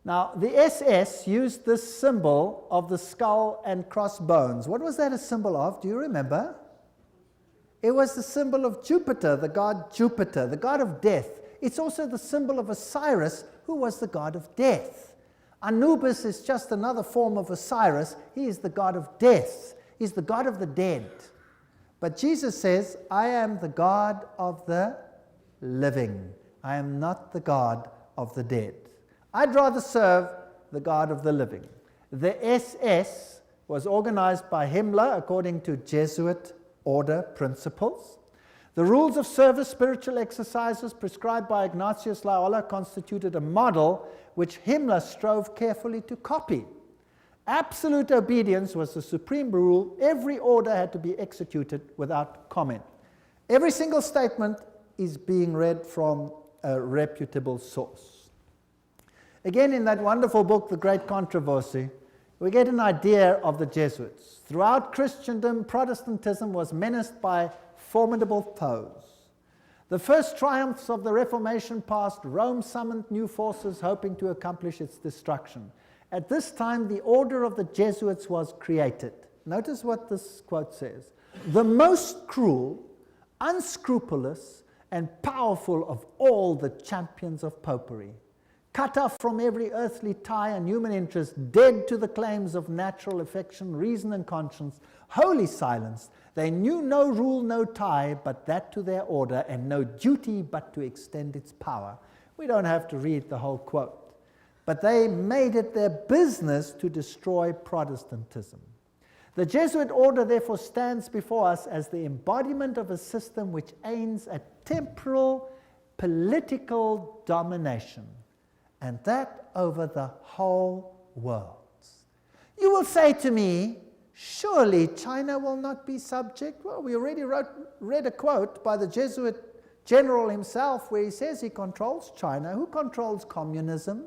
Now, the SS used this symbol of the skull and crossbones. What was that a symbol of? Do you remember? It was the symbol of Jupiter, the god Jupiter, the god of death. It's also the symbol of Osiris, who was the god of death. Anubis is just another form of Osiris. He is the god of death. He's the god of the dead. But Jesus says, I am the God of the living. I am not the God of the dead. I'd rather serve the God of the living. The SS was organized by Himmler according to Jesuit order principles. The rules of service, spiritual exercises prescribed by Ignatius Loyola constituted a model which Himmler strove carefully to copy. Absolute obedience was the supreme rule. Every order had to be executed without comment. Every single statement is being read from a reputable source. Again, in that wonderful book, The Great Controversy, we get an idea of the Jesuits. Throughout Christendom, Protestantism was menaced by formidable foes. The first triumphs of the Reformation passed, Rome summoned new forces hoping to accomplish its destruction. At this time, the order of the Jesuits was created. Notice what this quote says. The most cruel, unscrupulous, and powerful of all the champions of popery, cut off from every earthly tie and human interest, dead to the claims of natural affection, reason, and conscience, wholly silenced, they knew no rule, no tie, but that to their order, and no duty but to extend its power. We don't have to read the whole quote, but they made it their business to destroy Protestantism. The Jesuit order therefore stands before us as the embodiment of a system which aims at temporal political domination, and that over the whole world. You will say to me, surely China will not be subject? Well, we already read a quote by the Jesuit general himself where he says he controls China. Who controls communism?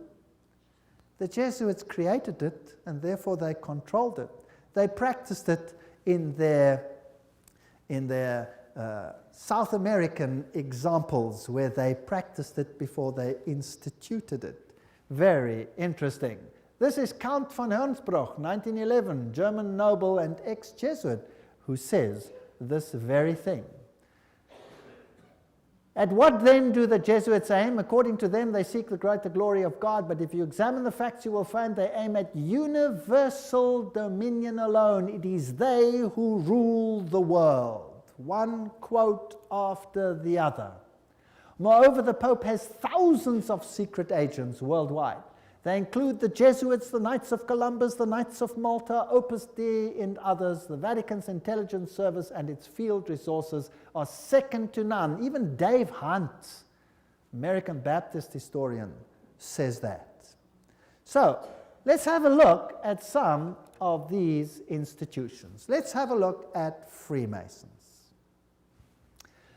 The Jesuits created it, and therefore they controlled it. They practiced it in their South American examples where they practiced it before they instituted it. Very interesting. This is Count von Hernsbruch, 1911, German noble and ex-Jesuit, who says this very thing. At what then do the Jesuits aim? According to them, they seek the greater glory of God, but if you examine the facts, you will find they aim at universal dominion alone. It is they who rule the world. One quote after the other. Moreover, the Pope has thousands of secret agents worldwide. They include the Jesuits, the Knights of Columbus, the Knights of Malta, Opus Dei, and others. The Vatican's intelligence service and its field resources are second to none. Even Dave Hunt, American Baptist historian, says that. So, let's have a look at some of these institutions. Let's have a look at Freemasons.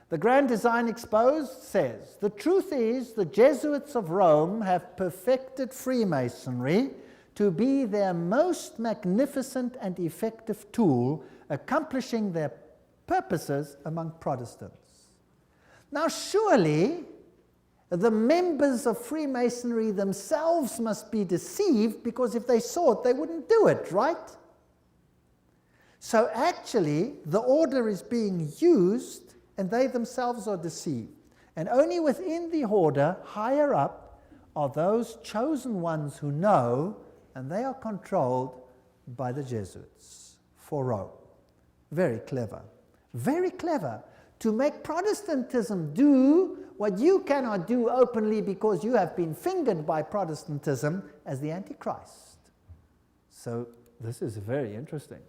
The Grand Design Exposed says, the truth is the Jesuits of Rome have perfected Freemasonry to be their most magnificent and effective tool, accomplishing their purposes among Protestants. Now surely the members of Freemasonry themselves must be deceived, because if they saw it, they wouldn't do it, right? So actually, the order is being used and they themselves are deceived. And only within the order, higher up, are those chosen ones who know, and they are controlled by the Jesuits for Rome. Very clever. Very clever. To make Protestantism do what you cannot do openly because you have been fingered by Protestantism as the Antichrist. So this is very interesting.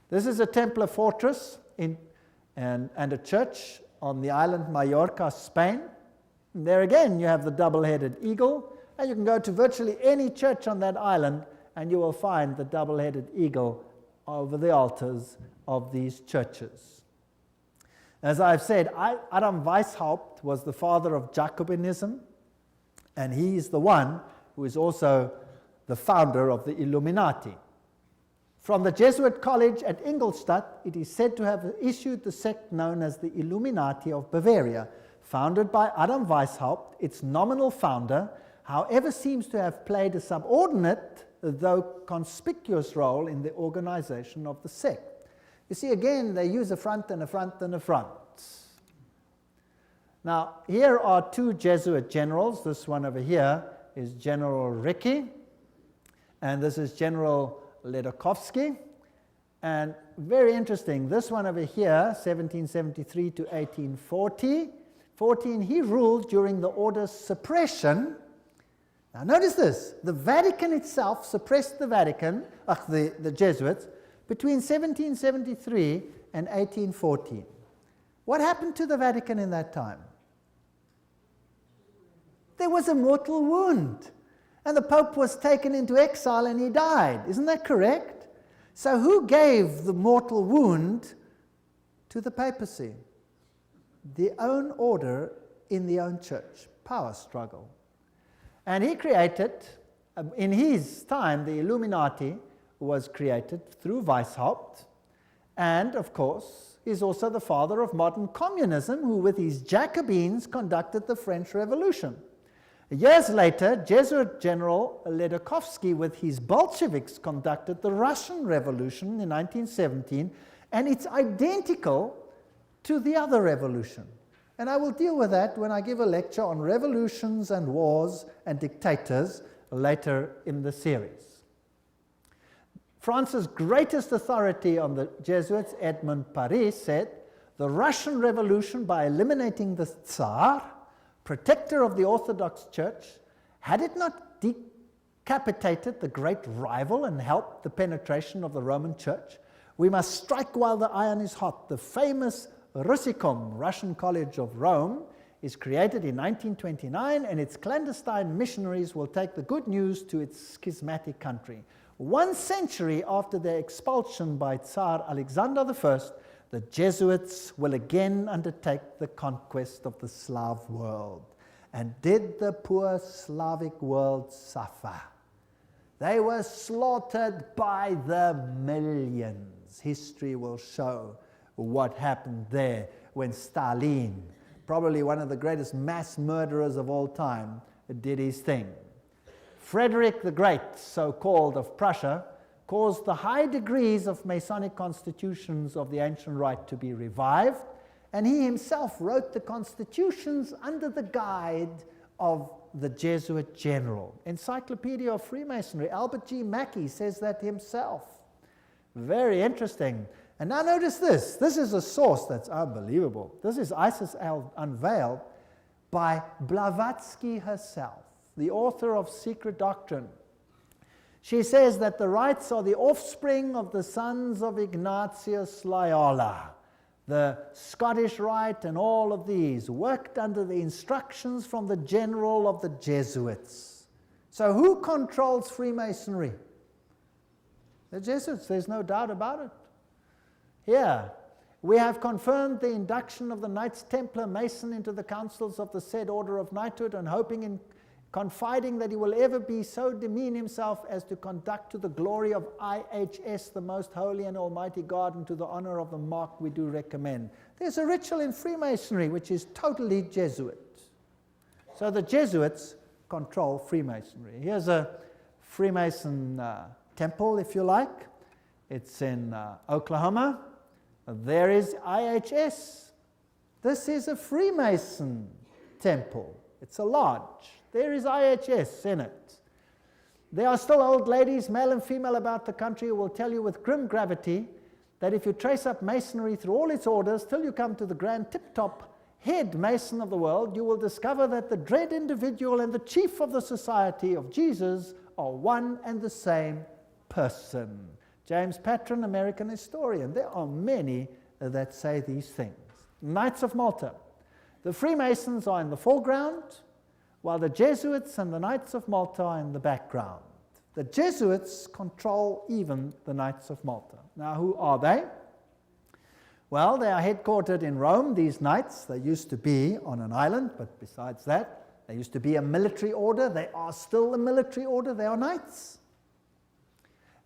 This is a Templar fortress and a church on the island Mallorca, Spain. And there again you have the double-headed eagle, and you can go to virtually any church on that island and you will find the double-headed eagle over the altars of these churches. As I've said, Adam Weishaupt was the father of Jacobinism, and he is the one who is also the founder of the Illuminati. From the Jesuit college at Ingolstadt, it is said to have issued the sect known as the Illuminati of Bavaria, founded by Adam Weishaupt. Its nominal founder, however, seems to have played a subordinate, though conspicuous role in the organization of the sect. You see, again, they use a front and a front and a front. Now, here are two Jesuit generals. This one over here is General Ricci, and this is General Ledochowski. And very interesting, this one over here, 1773 to 1840, he ruled during the order's suppression. Now notice this, the Vatican itself suppressed the Jesuits, between 1773 and 1814. What happened to the Vatican in that time? There was a mortal wound. And the Pope was taken into exile and he died. Isn't that correct? So who gave the mortal wound to the papacy? The own order in the own church. Power struggle. And he created, in his time, the Illuminati was created through Weishaupt. And, of course, is also the father of modern communism, who with his Jacobins conducted the French Revolution. Years later, Jesuit General Ledochowski with his Bolsheviks conducted the Russian Revolution in 1917, and it's identical to the other revolution. And I will deal with that when I give a lecture on revolutions and wars and dictators later in the series. France's greatest authority on the Jesuits, Edmond Paris, said, "The Russian Revolution, by eliminating the Tsar, protector of the Orthodox Church, had it not decapitated the great rival and helped the penetration of the Roman Church, we must strike while the iron is hot." The famous Russicum, Russian College of Rome, is created in 1929, and its clandestine missionaries will take the good news to its schismatic country. 1 century after their expulsion by Tsar Alexander I, the Jesuits will again undertake the conquest of the Slav world. And did the poor Slavic world suffer? They were slaughtered by the millions. History will show what happened there when Stalin, probably one of the greatest mass murderers of all time, did his thing. Frederick the Great, so-called, of Prussia, caused the high degrees of Masonic constitutions of the ancient rite to be revived, and he himself wrote the constitutions under the guide of the Jesuit general. Encyclopedia of Freemasonry, Albert G. Mackey says that himself. Very interesting. And now notice this. This is a source that's unbelievable. This is Isis Unveiled by Blavatsky herself, the author of Secret Doctrine. She says that the rites are the offspring of the sons of Ignatius Loyola. The Scottish Rite and all of these worked under the instructions from the general of the Jesuits. So who controls Freemasonry? The Jesuits, there's no doubt about it. Here, we have confirmed the induction of the Knights Templar Mason into the councils of the said order of knighthood, and hoping in confiding that he will ever be so demean himself as to conduct to the glory of IHS, the most holy and almighty God, and to the honor of the mark we do recommend. There's a ritual in Freemasonry which is totally Jesuit. So the Jesuits control Freemasonry. Here's a Freemason temple, if you like. It's in Oklahoma. There is IHS. This is a Freemason temple. It's a lodge. There is IHS in it. There are still old ladies, male and female, about the country who will tell you with grim gravity that if you trace up Masonry through all its orders till you come to the grand tip-top head Mason of the world, you will discover that the dread individual and the chief of the Society of Jesus are one and the same person. James Patron, American historian. There are many that say these things. Knights of Malta. The Freemasons are in the foreground, while the Jesuits and the Knights of Malta are in the background. The Jesuits control even the Knights of Malta. Now, who are they? Well, they are headquartered in Rome, these knights. They used to be on an island, but besides that, they used to be a military order. They are still a military order. They are knights.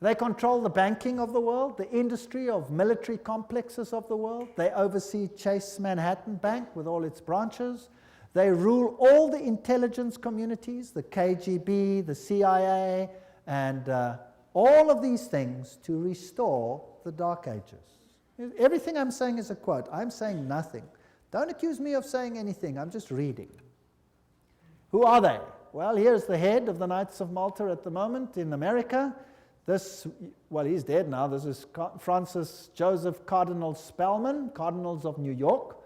They control the banking of the world, the industry of military complexes of the world. They oversee Chase Manhattan Bank with all its branches. They rule all the intelligence communities, the KGB, the CIA, and all of these things to restore the Dark Ages. Everything I'm saying is a quote. I'm saying nothing. Don't accuse me of saying anything. I'm just reading. Who are they? Well, here's the head of the Knights of Malta at the moment in America. Well, he's dead now. This is Francis Joseph Cardinal Spellman, Cardinals of New York.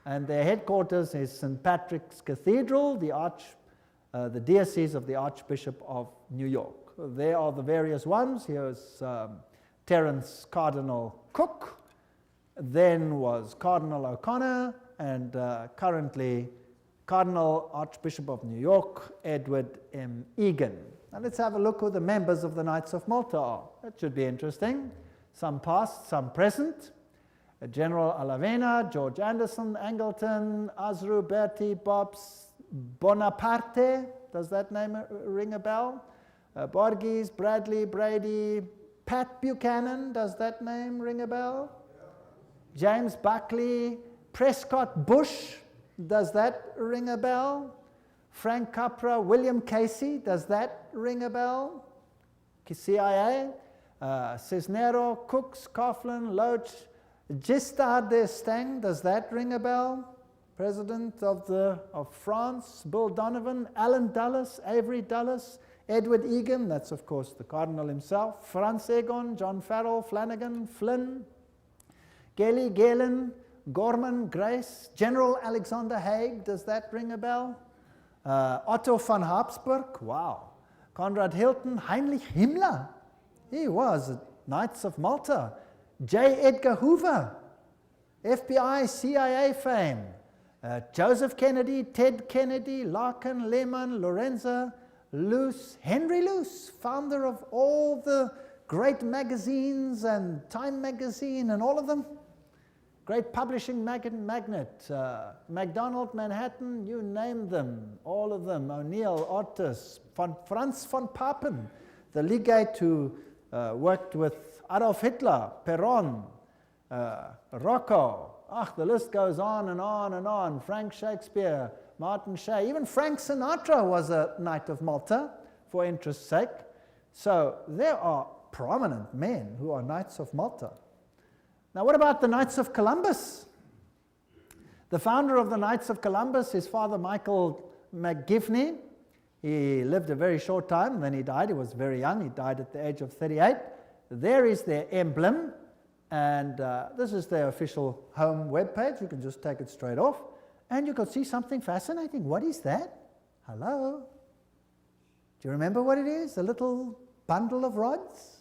And their headquarters is St. Patrick's Cathedral, the diocese of the Archbishop of New York. There are the various ones. Here's Terence Cardinal Cook, then was Cardinal O'Connor, and currently Cardinal Archbishop of New York, Edward M. Egan. Now let's have a look who the members of the Knights of Malta are. That should be interesting. Some past, some present. General Alavena, George Anderson, Angleton, Azru, Bertie, Bobs, Bonaparte. Does that name ring a bell? Borges, Bradley, Brady, Pat Buchanan. Does that name ring a bell? James Buckley, Prescott Bush, does that ring a bell? Frank Capra, William Casey, does that ring a bell? CIA, Cisnero, Cooks, Coughlin, Loach, Giscard d'Estaing, does that ring a bell? President of France, Bill Donovan, Alan Dulles, Avery Dulles, Edward Egan, that's of course the Cardinal himself, Franz Egon, John Farrell, Flanagan, Flynn, Gelly, Galen, Gorman, Grace, General Alexander Haig, does that ring a bell? Otto von Habsburg, wow. Conrad Hilton, Heinrich Himmler, he was at Knights of Malta. J. Edgar Hoover, FBI, CIA fame. Joseph Kennedy, Ted Kennedy, Larkin, Lehman, Lorenzo, Luce, Henry Luce, founder of all the great magazines and Time magazine and all of them. Great publishing magnate, MacDonald, Manhattan, you name them, all of them. O'Neill, Otis, Franz von Papen, the legate who worked with Adolf Hitler, Perón, Rocco. The list goes on and on and on. Frank Shakespeare, Martin Shea, even Frank Sinatra was a Knight of Malta for interest's sake. So there are prominent men who are Knights of Malta. Now what about the Knights of Columbus? The founder of the Knights of Columbus is Father Michael McGivney. He lived a very short time, and then he died. He was very young. He died at the age of 38. There is their emblem. And this is their official home webpage. You can just take it straight off. And you can see something fascinating. What is that? Hello? Do you remember what it is? A little bundle of rods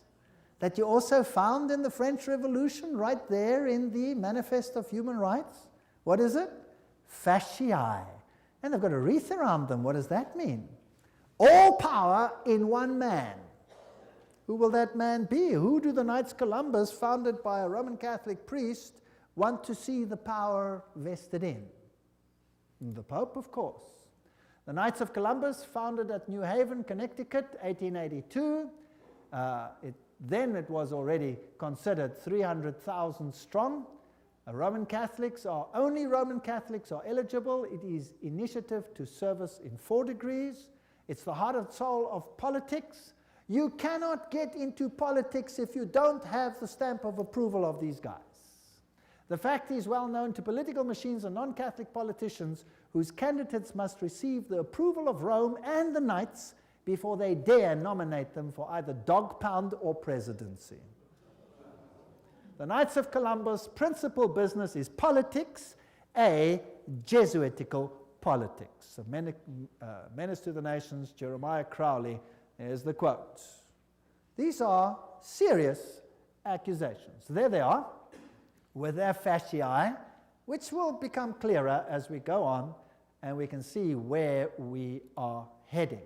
that you also found in the French Revolution right there in the Manifest of Human Rights. What is it? Fasciae. And they've got a wreath around them. What does that mean? All power in one man. Who will that man be? Who do the Knights Columbus, founded by a Roman Catholic priest, want to see the power vested in? The Pope, of course. The Knights of Columbus, founded at New Haven, Connecticut, 1882. Then it was already considered 300,000 strong. Only Roman Catholics are eligible. It is initiative to service in 4 degrees. It's the heart and soul of politics. You cannot get into politics if you don't have the stamp of approval of these guys. The fact is well known to political machines and non-Catholic politicians whose candidates must receive the approval of Rome and the Knights before they dare nominate them for either dog pound or presidency. The Knights of Columbus' principal business is politics, a Jesuitical politics. A menace to the nations, Jeremiah Crowley. There's the quote. These are serious accusations. There they are, with their fasciae, which will become clearer as we go on, and we can see where we are heading.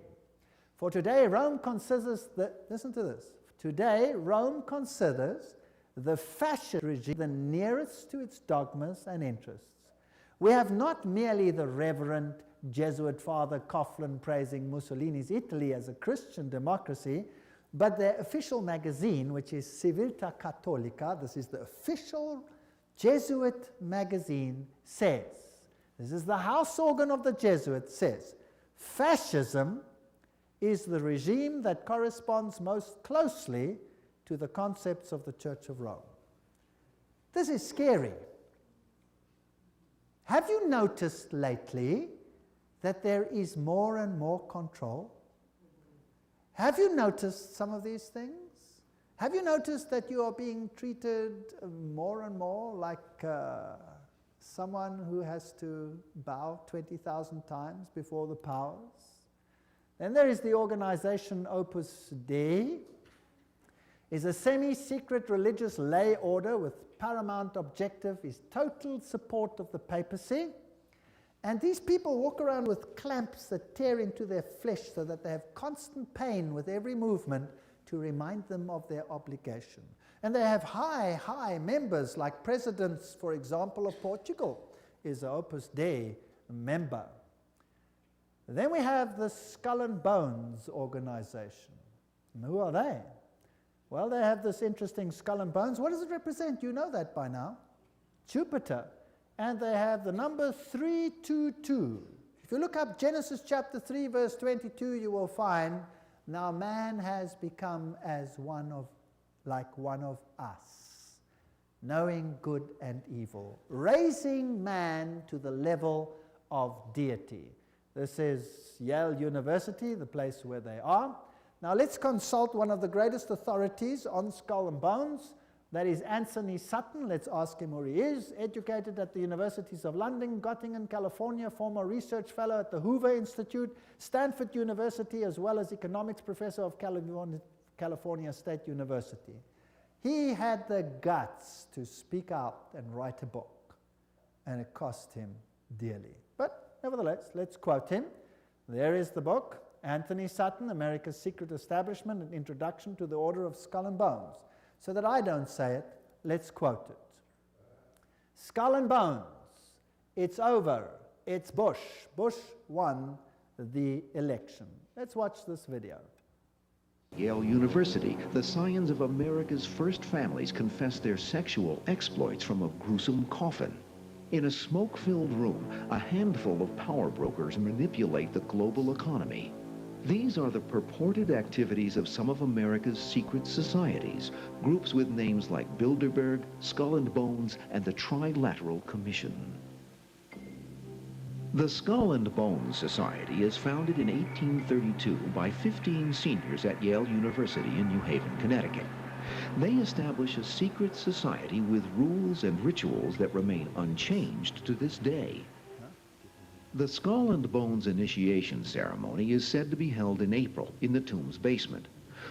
For today, Rome considers listen to this. Today, Rome considers the fascist regime the nearest to its dogmas and interests. We have not merely the Reverend Jesuit Father Coughlin praising Mussolini's Italy as a Christian democracy, but their official magazine, which is Civiltà Cattolica, this is the official Jesuit magazine, says, this is the house organ of the Jesuits, says, fascism is the regime that corresponds most closely to the concepts of the Church of Rome. This is scary. Have you noticed lately that there is more and more control? Have you noticed some of these things? Have you noticed that you are being treated more and more like someone who has to bow 20,000 times before the powers? Then there is the organization Opus Dei. Is a semi-secret religious lay order with paramount objective is total support of the papacy. And these people walk around with clamps that tear into their flesh so that they have constant pain with every movement to remind them of their obligation. And they have high members, like presidents, for example, of Portugal is an Opus Dei member. Then we have the Skull and Bones organization. And who are they? Well, they have this interesting skull and bones. What does it represent? You know that by now. Jupiter, and they have the number 322. If you look up Genesis chapter 3, verse 22, you will find, now man has become as like one of us, knowing good and evil, raising man to the level of deity. This is Yale University, the place where they are. Now let's consult one of the greatest authorities on skull and bones. That is Anthony Sutton. Let's ask him who he is. Educated at the Universities of London, Göttingen, California, former research fellow at the Hoover Institute, Stanford University, as well as economics professor of California State University. He had the guts to speak out and write a book, and it cost him dearly. But nevertheless, let's quote him. There is the book, Anthony Sutton, America's Secret Establishment, an Introduction to the Order of Skull and Bones. So that I don't say it, let's quote it. Skull and Bones, it's over, it's Bush. Bush won the election. Let's watch this video. Yale University, the scions of America's first families confess their sexual exploits from a gruesome coffin. In a smoke-filled room, a handful of power brokers manipulate the global economy. These are the purported activities of some of America's secret societies, groups with names like Bilderberg, Skull and Bones, and the Trilateral Commission. The Skull and Bones Society is founded in 1832 by 15 seniors at Yale University in New Haven, Connecticut. They establish a secret society with rules and rituals that remain unchanged to this day. The Skull and Bones initiation ceremony is said to be held in April in the tomb's basement.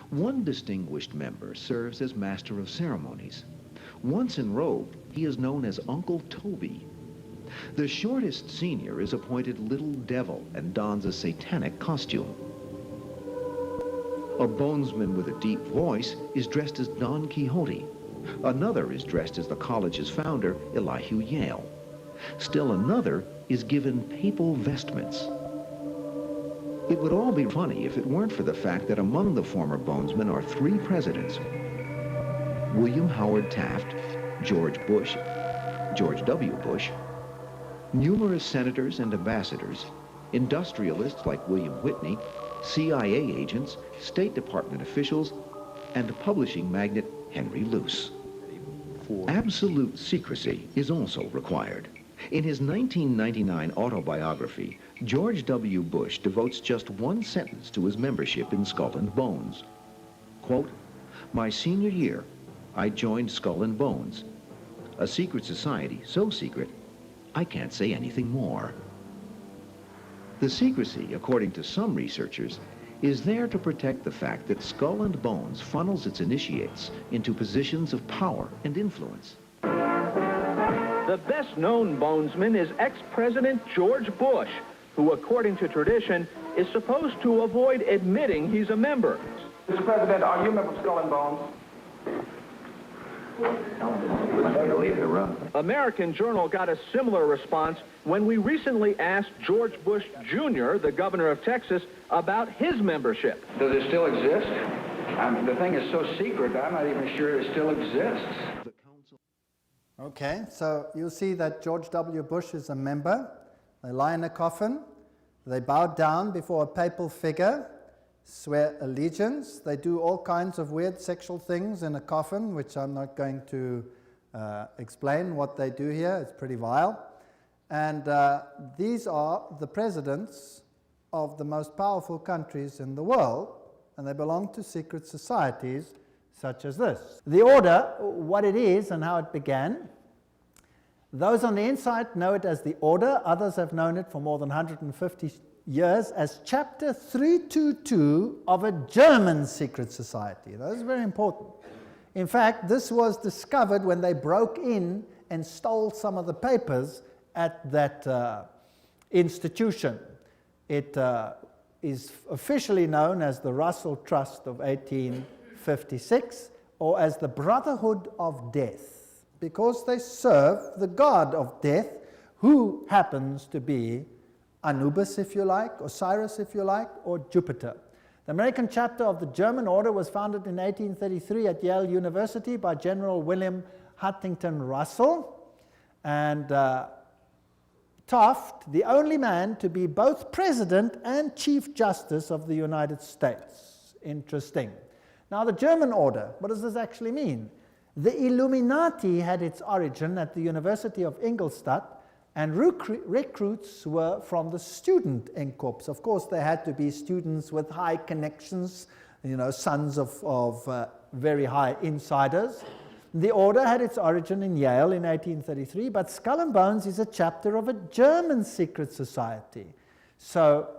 One distinguished member serves as master of ceremonies. Once enrobed, he is known as Uncle Toby. The shortest senior is appointed Little Devil and dons a satanic costume. A bonesman with a deep voice is dressed as Don Quixote. Another is dressed as the college's founder, Elihu Yale. Still another is given papal vestments. It would all be funny if it weren't for the fact that among the former bonesmen are 3 presidents: William Howard Taft, George Bush, George W. Bush, numerous senators and ambassadors, industrialists like William Whitney, CIA agents, State Department officials, and publishing magnate Henry Luce. Absolute secrecy is also required. In his 1999 autobiography, George W. Bush devotes just one sentence to his membership in Skull and Bones. Quote, "My senior year, I joined Skull and Bones, a secret society so secret, I can't say anything more." The secrecy, according to some researchers, is there to protect the fact that Skull and Bones funnels its initiates into positions of power and influence. The best-known bonesman is ex-President George Bush, who, according to tradition, is supposed to avoid admitting he's a member. Mr. President, are you a member of Skull and Bones? American Journal got a similar response when we recently asked George Bush Jr., the governor of Texas, about his membership. Does it still exist? The thing is so secret, I'm not even sure it still exists. Okay, so you'll see that George W. Bush is a member. They lie in a coffin. They bow down before a papal figure, swear allegiance. They do all kinds of weird sexual things in a coffin, which I'm not going to explain what they do here. It's pretty vile. And these are the presidents of the most powerful countries in the world, and they belong to secret societies such as this. The order, what it is and how it began. Those on the inside know it as the order. Others have known it for more than 150 years as Chapter 322 of a German secret society. That is very important. In fact, this was discovered when they broke in and stole some of the papers at that institution. It is officially known as the Russell Trust of 1856, or as the Brotherhood of Death, because they serve the god of death, who happens to be Anubis, if you like, Osiris, if you like, or Jupiter. The American chapter of the German order was founded in 1833 at Yale University by General William Huntington Russell. And Taft, the only man to be both President and Chief Justice of the United States. Interesting. Now the German order, what does this actually mean? The Illuminati had its origin at the University of Ingolstadt, and recruits were from the student Inkorps. Of course, they had to be students with high connections, you know, sons of very high insiders. The order had its origin in Yale in 1833, but Skull and Bones is a chapter of a German secret society. So,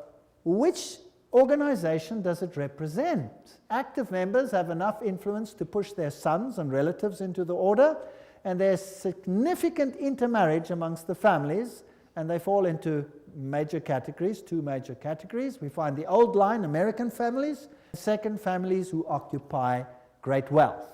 which organization does it represent? Active members have enough influence to push their sons and relatives into the order, and there's significant intermarriage amongst the families, and they fall into major categories, two major categories. We find the old line, American families, second, families who occupy great wealth.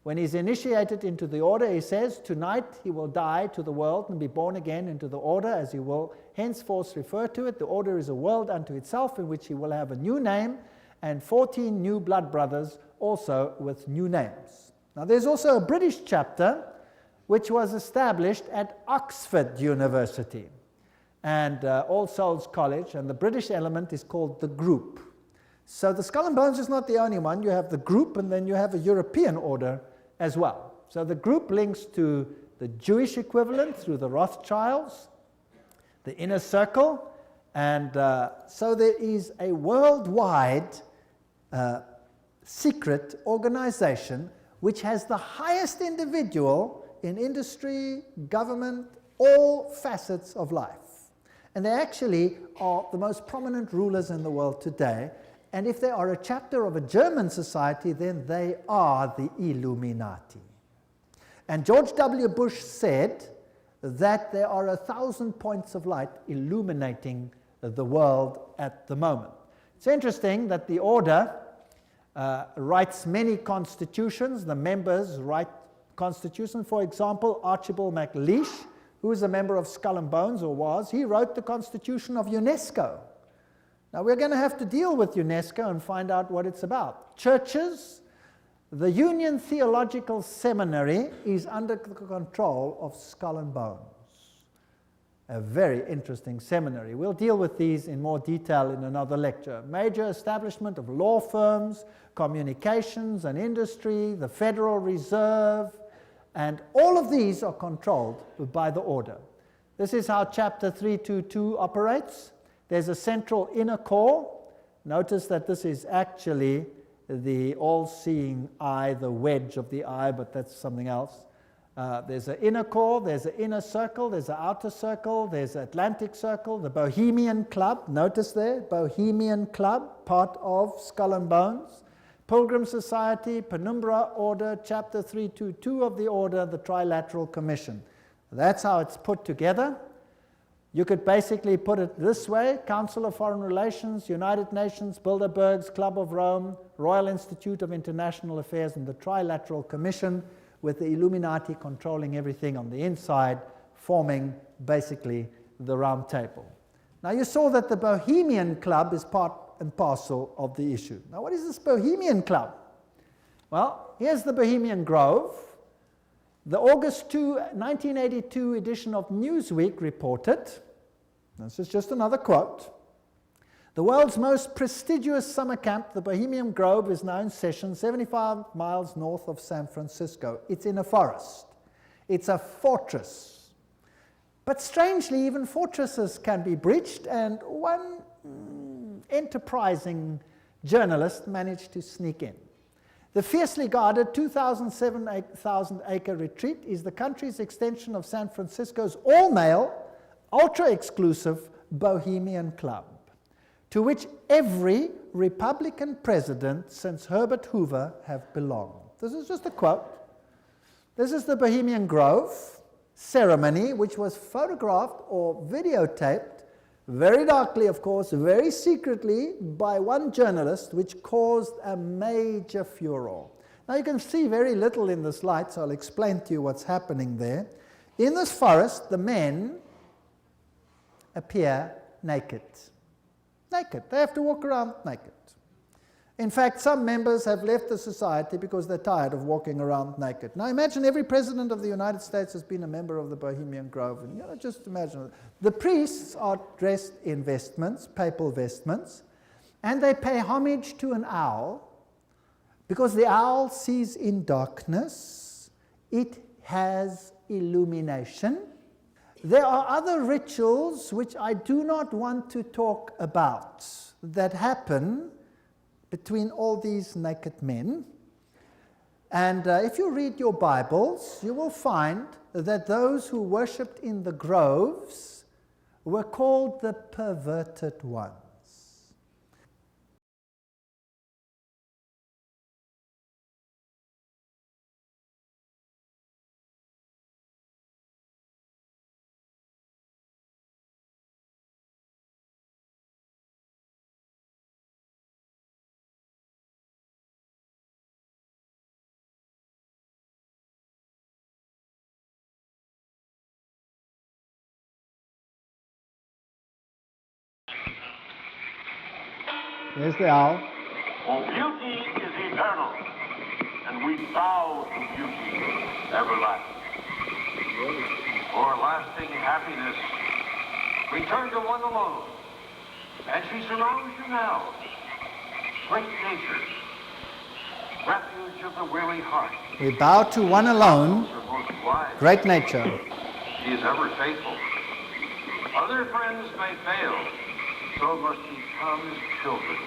When he's initiated into the order, he says, tonight he will die to the world and be born again into the order, as he will henceforth refer to it. The order is a world unto itself, in which he will have a new name, and 14 new blood brothers also with new names. Now there's also a British chapter which was established at Oxford University and All Souls College, and the British element is called the Group. So the Skull and Bones is not the only one. You have the Group, and then you have a European order as well. So the Group links to the Jewish equivalent through the Rothschilds, the Inner Circle, and so there is a worldwide secret organization which has the highest individual in industry, government, all facets of life. And they actually are the most prominent rulers in the world today. And if they are a chapter of a German society, then they are the Illuminati. And George W. Bush said that there are 1,000 points of light illuminating the world at the moment. It's interesting that the order writes many constitutions. The members write constitutions. For example, Archibald MacLeish, who is a member of Skull and Bones, or was, he wrote the constitution of UNESCO. Now we're going to have to deal with UNESCO and find out what it's about. Churches, the Union Theological Seminary is under the control of Skull and Bones. A very interesting seminary. We'll deal with these in more detail in another lecture. Major establishment of law firms, communications and industry, the Federal Reserve, and all of these are controlled by the order. This is how Chapter 322 operates. There's a central inner core. Notice that this is actually the all-seeing eye, the wedge of the eye, but that's something else. There's an inner core, there's an inner circle, there's an outer circle, there's an Atlantic Circle, the Bohemian Club, notice there, Bohemian Club, part of Skull and Bones, Pilgrim Society, Penumbra Order, Chapter 322 of the Order, the Trilateral Commission. That's how it's put together. You could basically put it this way: Council of Foreign Relations, United Nations, Bilderbergs, Club of Rome, Royal Institute of International Affairs, and the Trilateral Commission, with the Illuminati controlling everything on the inside, forming basically the round table. Now you saw that the Bohemian Club is part and parcel of the issue. Now what is this Bohemian Club? Well, here's the Bohemian Grove. The August 2, 1982 edition of Newsweek reported, this is just another quote, the world's most prestigious summer camp, the Bohemian Grove, is now in session 75 miles north of San Francisco. It's in a forest. It's a fortress. But strangely, even fortresses can be breached, and one enterprising journalist managed to sneak in. The fiercely guarded 2,007 acre retreat is the country's extension of San Francisco's all-male, ultra-exclusive Bohemian Club, to which every Republican president since Herbert Hoover have belonged. This is just a quote. This is the Bohemian Grove ceremony, which was photographed or videotaped, very darkly, of course, very secretly, by one journalist, which caused a major furor. Now you can see very little in this light, so I'll explain to you what's happening there. In this forest, the men appear naked. Naked. They have to walk around naked. In fact, some members have left the society because they're tired of walking around naked. Now imagine every president of the United States has been a member of the Bohemian Grove. And just imagine. The priests are dressed in vestments, papal vestments, and they pay homage to an owl because the owl sees in darkness. It has illumination. There are other rituals which I do not want to talk about that happen between all these naked men. And if you read your Bibles, you will find that those who worshipped in the groves were called the perverted ones. There's the owl. For beauty is eternal, and we bow to beauty everlasting. For lasting happiness, return to one alone, and she surrounds you now. Great nature, refuge of the weary heart. We bow to one alone, great nature. She is ever faithful. Other friends may fail, so must ye come as children.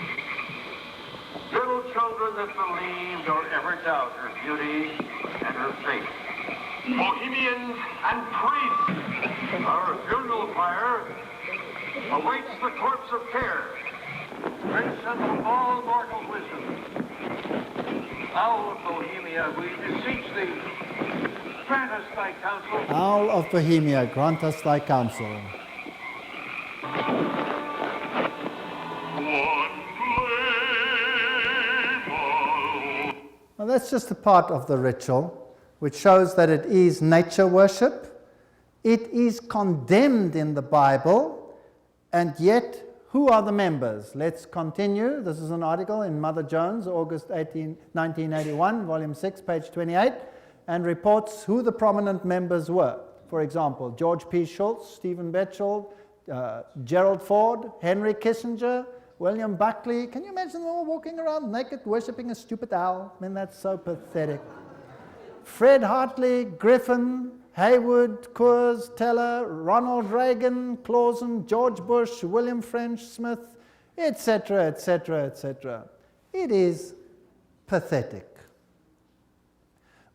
Little children that believe nor ever doubt her beauty and her faith. Bohemians and priests, our funeral pyre awaits the corpse of care. Grandson of all mortal wisdom, Owl of Bohemia, we beseech thee, grant us thy counsel. Owl of Bohemia, grant us thy counsel. Now that's just a part of the ritual, which shows that it is nature worship. It is condemned in the Bible, and yet, who are the members? Let's continue. This is an article in Mother Jones, August 1981, volume 6, page 28, and reports who the prominent members were. For example, George P. Schultz, Stephen Batchelor, Gerald Ford, Henry Kissinger, William Buckley. Can you imagine them all walking around naked, worshipping a stupid owl? I mean, that's so pathetic. Fred Hartley, Griffin, Haywood, Coors, Teller, Ronald Reagan, Clausen, George Bush, William French Smith, etc., etc., etc. It is pathetic.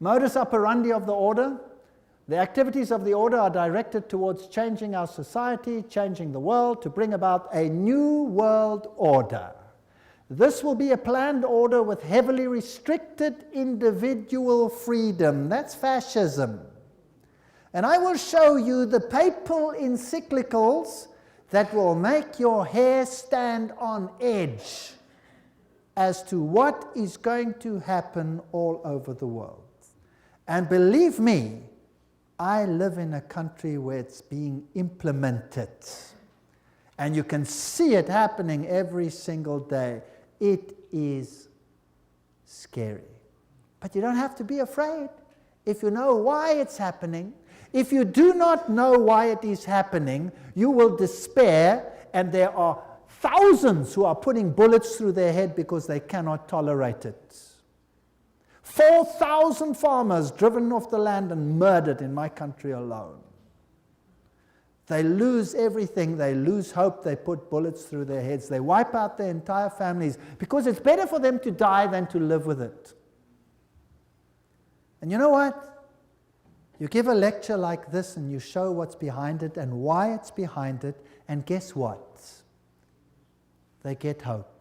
Modus operandi of the order. The activities of the order are directed towards changing our society, changing the world, to bring about a new world order. This will be a planned order with heavily restricted individual freedom. That's fascism. And I will show you the papal encyclicals that will make your hair stand on edge as to what is going to happen all over the world. And believe me, I live in a country where it's being implemented. And you can see it happening every single day. It is scary. But you don't have to be afraid if you know why it's happening. If you do not know why it is happening, you will despair, and there are thousands who are putting bullets through their head because they cannot tolerate it. 4,000 farmers driven off the land and murdered in my country alone. They lose everything, they lose hope, they put bullets through their heads, they wipe out their entire families because it's better for them to die than to live with it. And you know what? You give a lecture like this and you show what's behind it and why it's behind it, and guess what? They get hope.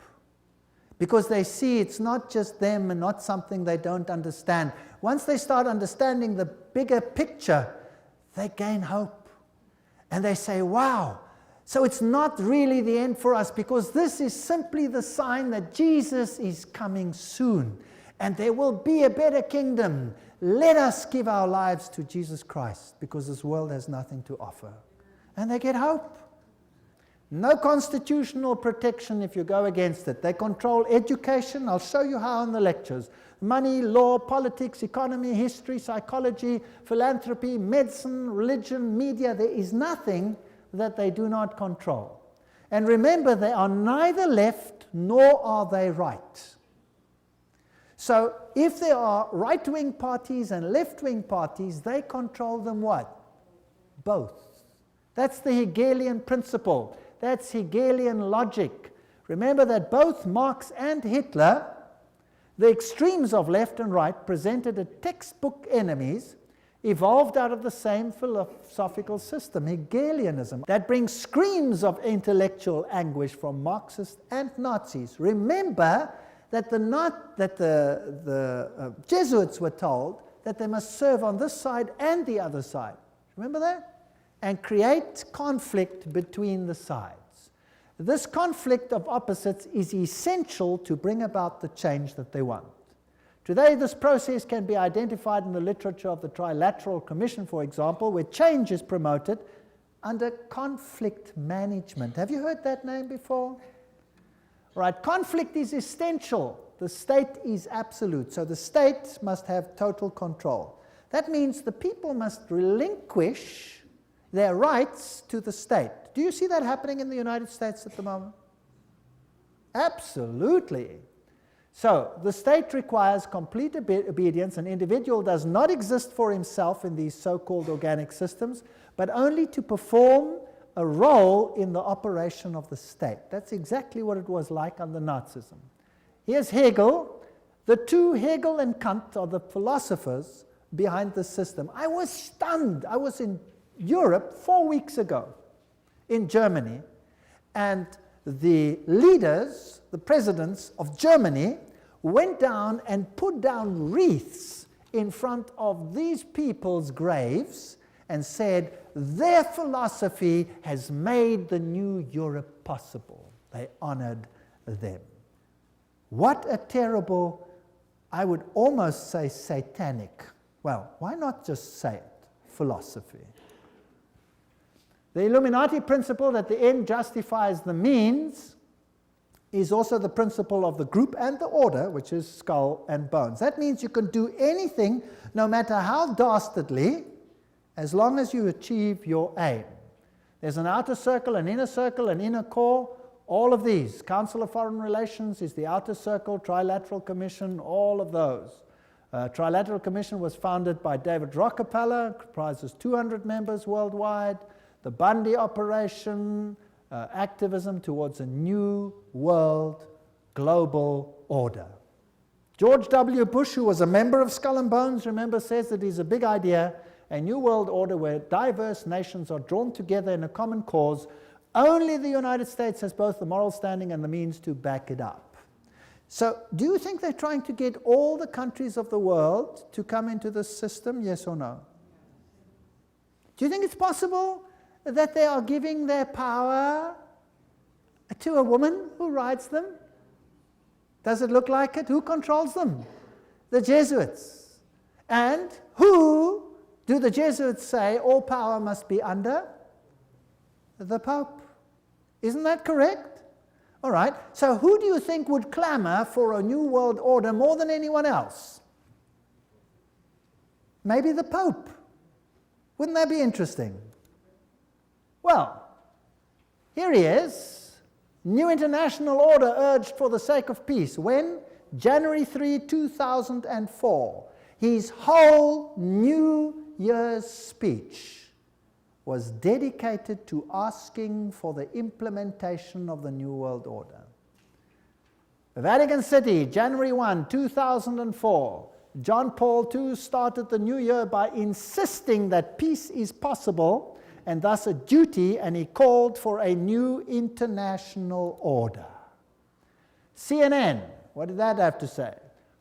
Because they see it's not just them and not something they don't understand. Once they start understanding the bigger picture, they gain hope. And they say, wow, so it's not really the end for us, because this is simply the sign that Jesus is coming soon. And there will be a better kingdom. Let us give our lives to Jesus Christ, because this world has nothing to offer. And they get hope. No constitutional protection if you go against it. They control education. I'll show you how in the lectures. Money, law, politics, economy, history, psychology, philanthropy, medicine, religion, media. There is nothing that they do not control. And remember, they are neither left nor are they right. So if there are right-wing parties and left-wing parties, they control them what? Both. That's the Hegelian principle. That's Hegelian logic. Remember that both Marx and Hitler, the extremes of left and right, presented as textbook enemies, evolved out of the same philosophical system, Hegelianism, that brings screams of intellectual anguish from Marxists and Nazis. Remember that the Jesuits were told that they must serve on this side and the other side. Remember that? And create conflict between the sides. This conflict of opposites is essential to bring about the change that they want. Today, this process can be identified in the literature of the Trilateral Commission, for example, where change is promoted under conflict management. Have you heard that name before? Right, conflict is essential. The state is absolute, so the state must have total control. That means the people must relinquish their rights to the state. Do you see that happening in the United States at the moment? Absolutely. So, the state requires complete obedience. An individual does not exist for himself in these so-called organic systems, but only to perform a role in the operation of the state. That's exactly what it was like under Nazism. Here's Hegel. The two, Hegel and Kant, are the philosophers behind the system. I was stunned. I was in Europe 4 weeks ago, in Germany, and the leaders, the presidents of Germany, went down and put down wreaths in front of these people's graves and said, their philosophy has made the new Europe possible. They honored them. What a terrible, I would almost say satanic, well, why not just say it, philosophy. The Illuminati principle that the end justifies the means is also the principle of the group and the order, which is skull and bones. That means you can do anything, no matter how dastardly, as long as you achieve your aim. There's an outer circle, an inner core, all of these. Council of Foreign Relations is the outer circle, Trilateral Commission, all of those. Trilateral Commission was founded by David Rockefeller, comprises 200 members worldwide. The Bundy operation, activism towards a new world global order. George W. Bush, who was a member of Skull and Bones, remember, says that it's a big idea, a new world order where diverse nations are drawn together in a common cause. Only the United States has both the moral standing and the means to back it up. So, do you think they're trying to get all the countries of the world to come into this system, yes or no? Do you think it's possible that they are giving their power to a woman who rides them? Does it look like it? Who controls them? The Jesuits. And who do the Jesuits say all power must be under? The Pope. Isn't that correct? All right. So who do you think would clamor for a new world order more than anyone else? Maybe the Pope. Wouldn't that be interesting? Well, here he is. New international order urged for the sake of peace. When? January 3, 2004. His whole New Year's speech was dedicated to asking for the implementation of the New World Order. Vatican City, January 1, 2004. John Paul II started the new year by insisting that peace is possible and thus a duty, and he called for a new international order. CNN, what did that have to say?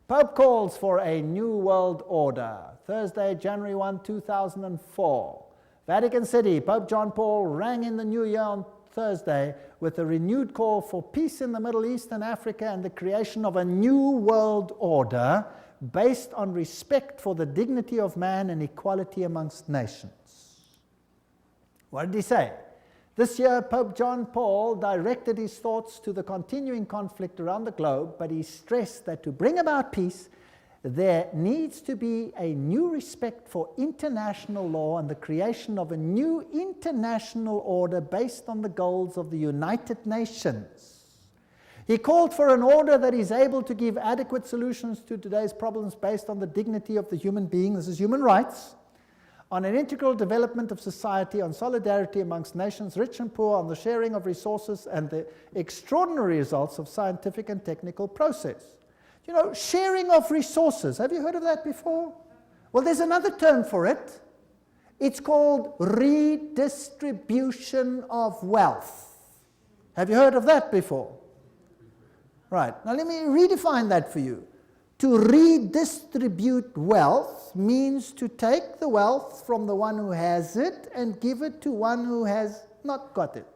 Pope calls for a new world order. Thursday, January 1, 2004. Vatican City, Pope John Paul rang in the new year on Thursday with a renewed call for peace in the Middle East and Africa and the creation of a new world order based on respect for the dignity of man and equality amongst nations. What did he say? This year, Pope John Paul directed his thoughts to the continuing conflict around the globe, but he stressed that to bring about peace, there needs to be a new respect for international law and the creation of a new international order based on the goals of the United Nations. He called for an order that is able to give adequate solutions to today's problems based on the dignity of the human being, this is human rights, on an integral development of society, on solidarity amongst nations, rich and poor, on the sharing of resources and the extraordinary results of scientific and technical process. You know, sharing of resources. Have you heard of that before? Well, there's another term for it. It's called redistribution of wealth. Have you heard of that before? Right. Now let me redefine that for you. To redistribute wealth means to take the wealth from the one who has it and give it to one who has not got it.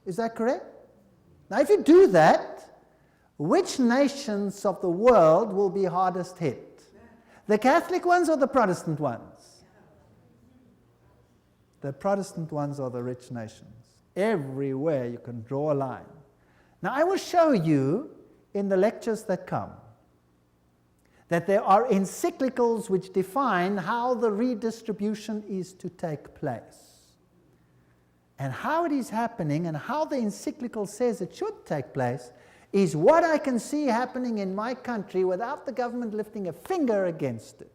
Is that correct? Now if you do that, which nations of the world will be hardest hit? The Catholic ones or the Protestant ones? The Protestant ones are the rich nations. Everywhere you can draw a line. Now I will show you in the lectures that come that there are encyclicals which define how the redistribution is to take place. And how it is happening and how the encyclical says it should take place is what I can see happening in my country without the government lifting a finger against it.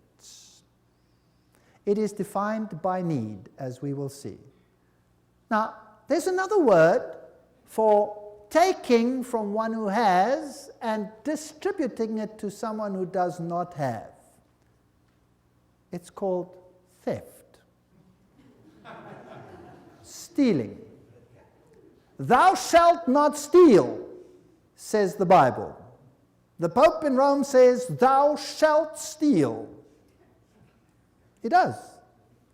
It is defined by need, as we will see. Now, there's another word for taking from one who has and distributing it to someone who does not have. It's called theft. Stealing. Thou shalt not steal, says the Bible. The Pope in Rome says, thou shalt steal. He does.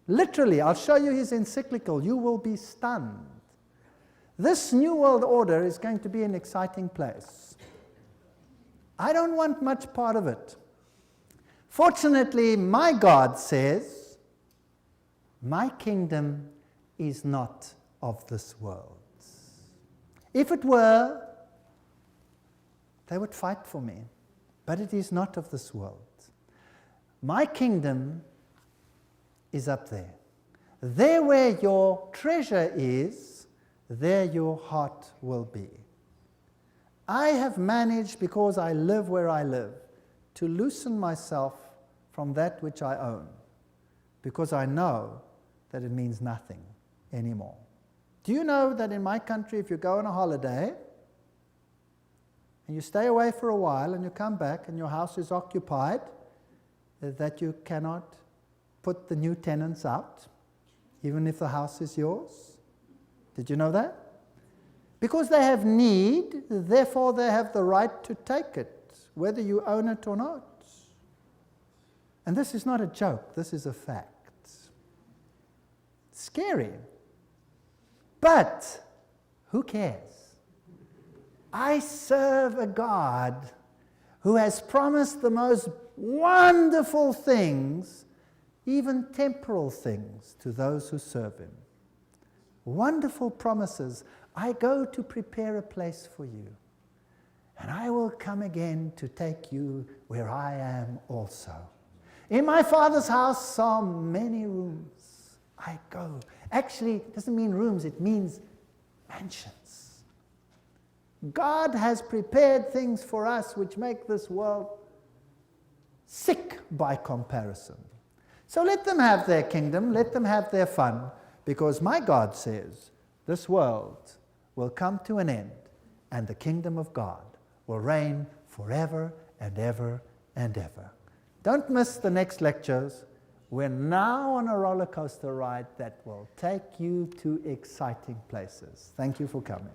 Literally, I'll show you his encyclical. You will be stunned. This New World Order is going to be an exciting place. I don't want much part of it. Fortunately, my God says, my kingdom is not of this world. If it were, they would fight for me, but it is not of this world. My kingdom is up there. There where your treasure is, there your heart will be. I have managed, because I live where I live, to loosen myself from that which I own, because I know that it means nothing anymore. Do you know that in my country, if you go on a holiday, and you stay away for a while and you come back and your house is occupied, that you cannot put the new tenants out, even if the house is yours? Did you know that? Because they have need, therefore they have the right to take it, whether you own it or not. And this is not a joke, this is a fact. Scary. But who cares? I serve a God who has promised the most wonderful things, even temporal things, to those who serve him. Wonderful promises. I go to prepare a place for you, and I will come again to take you where I am also. In my Father's house are many rooms. I go. Actually, it doesn't mean rooms, it means mansions. God has prepared things for us which make this world sick by comparison. So let them have their kingdom, let them have their fun, because my God says this world will come to an end and the kingdom of God will reign forever and ever and ever. Don't miss the next lectures. We're now on a roller coaster ride that will take you to exciting places. Thank you for coming.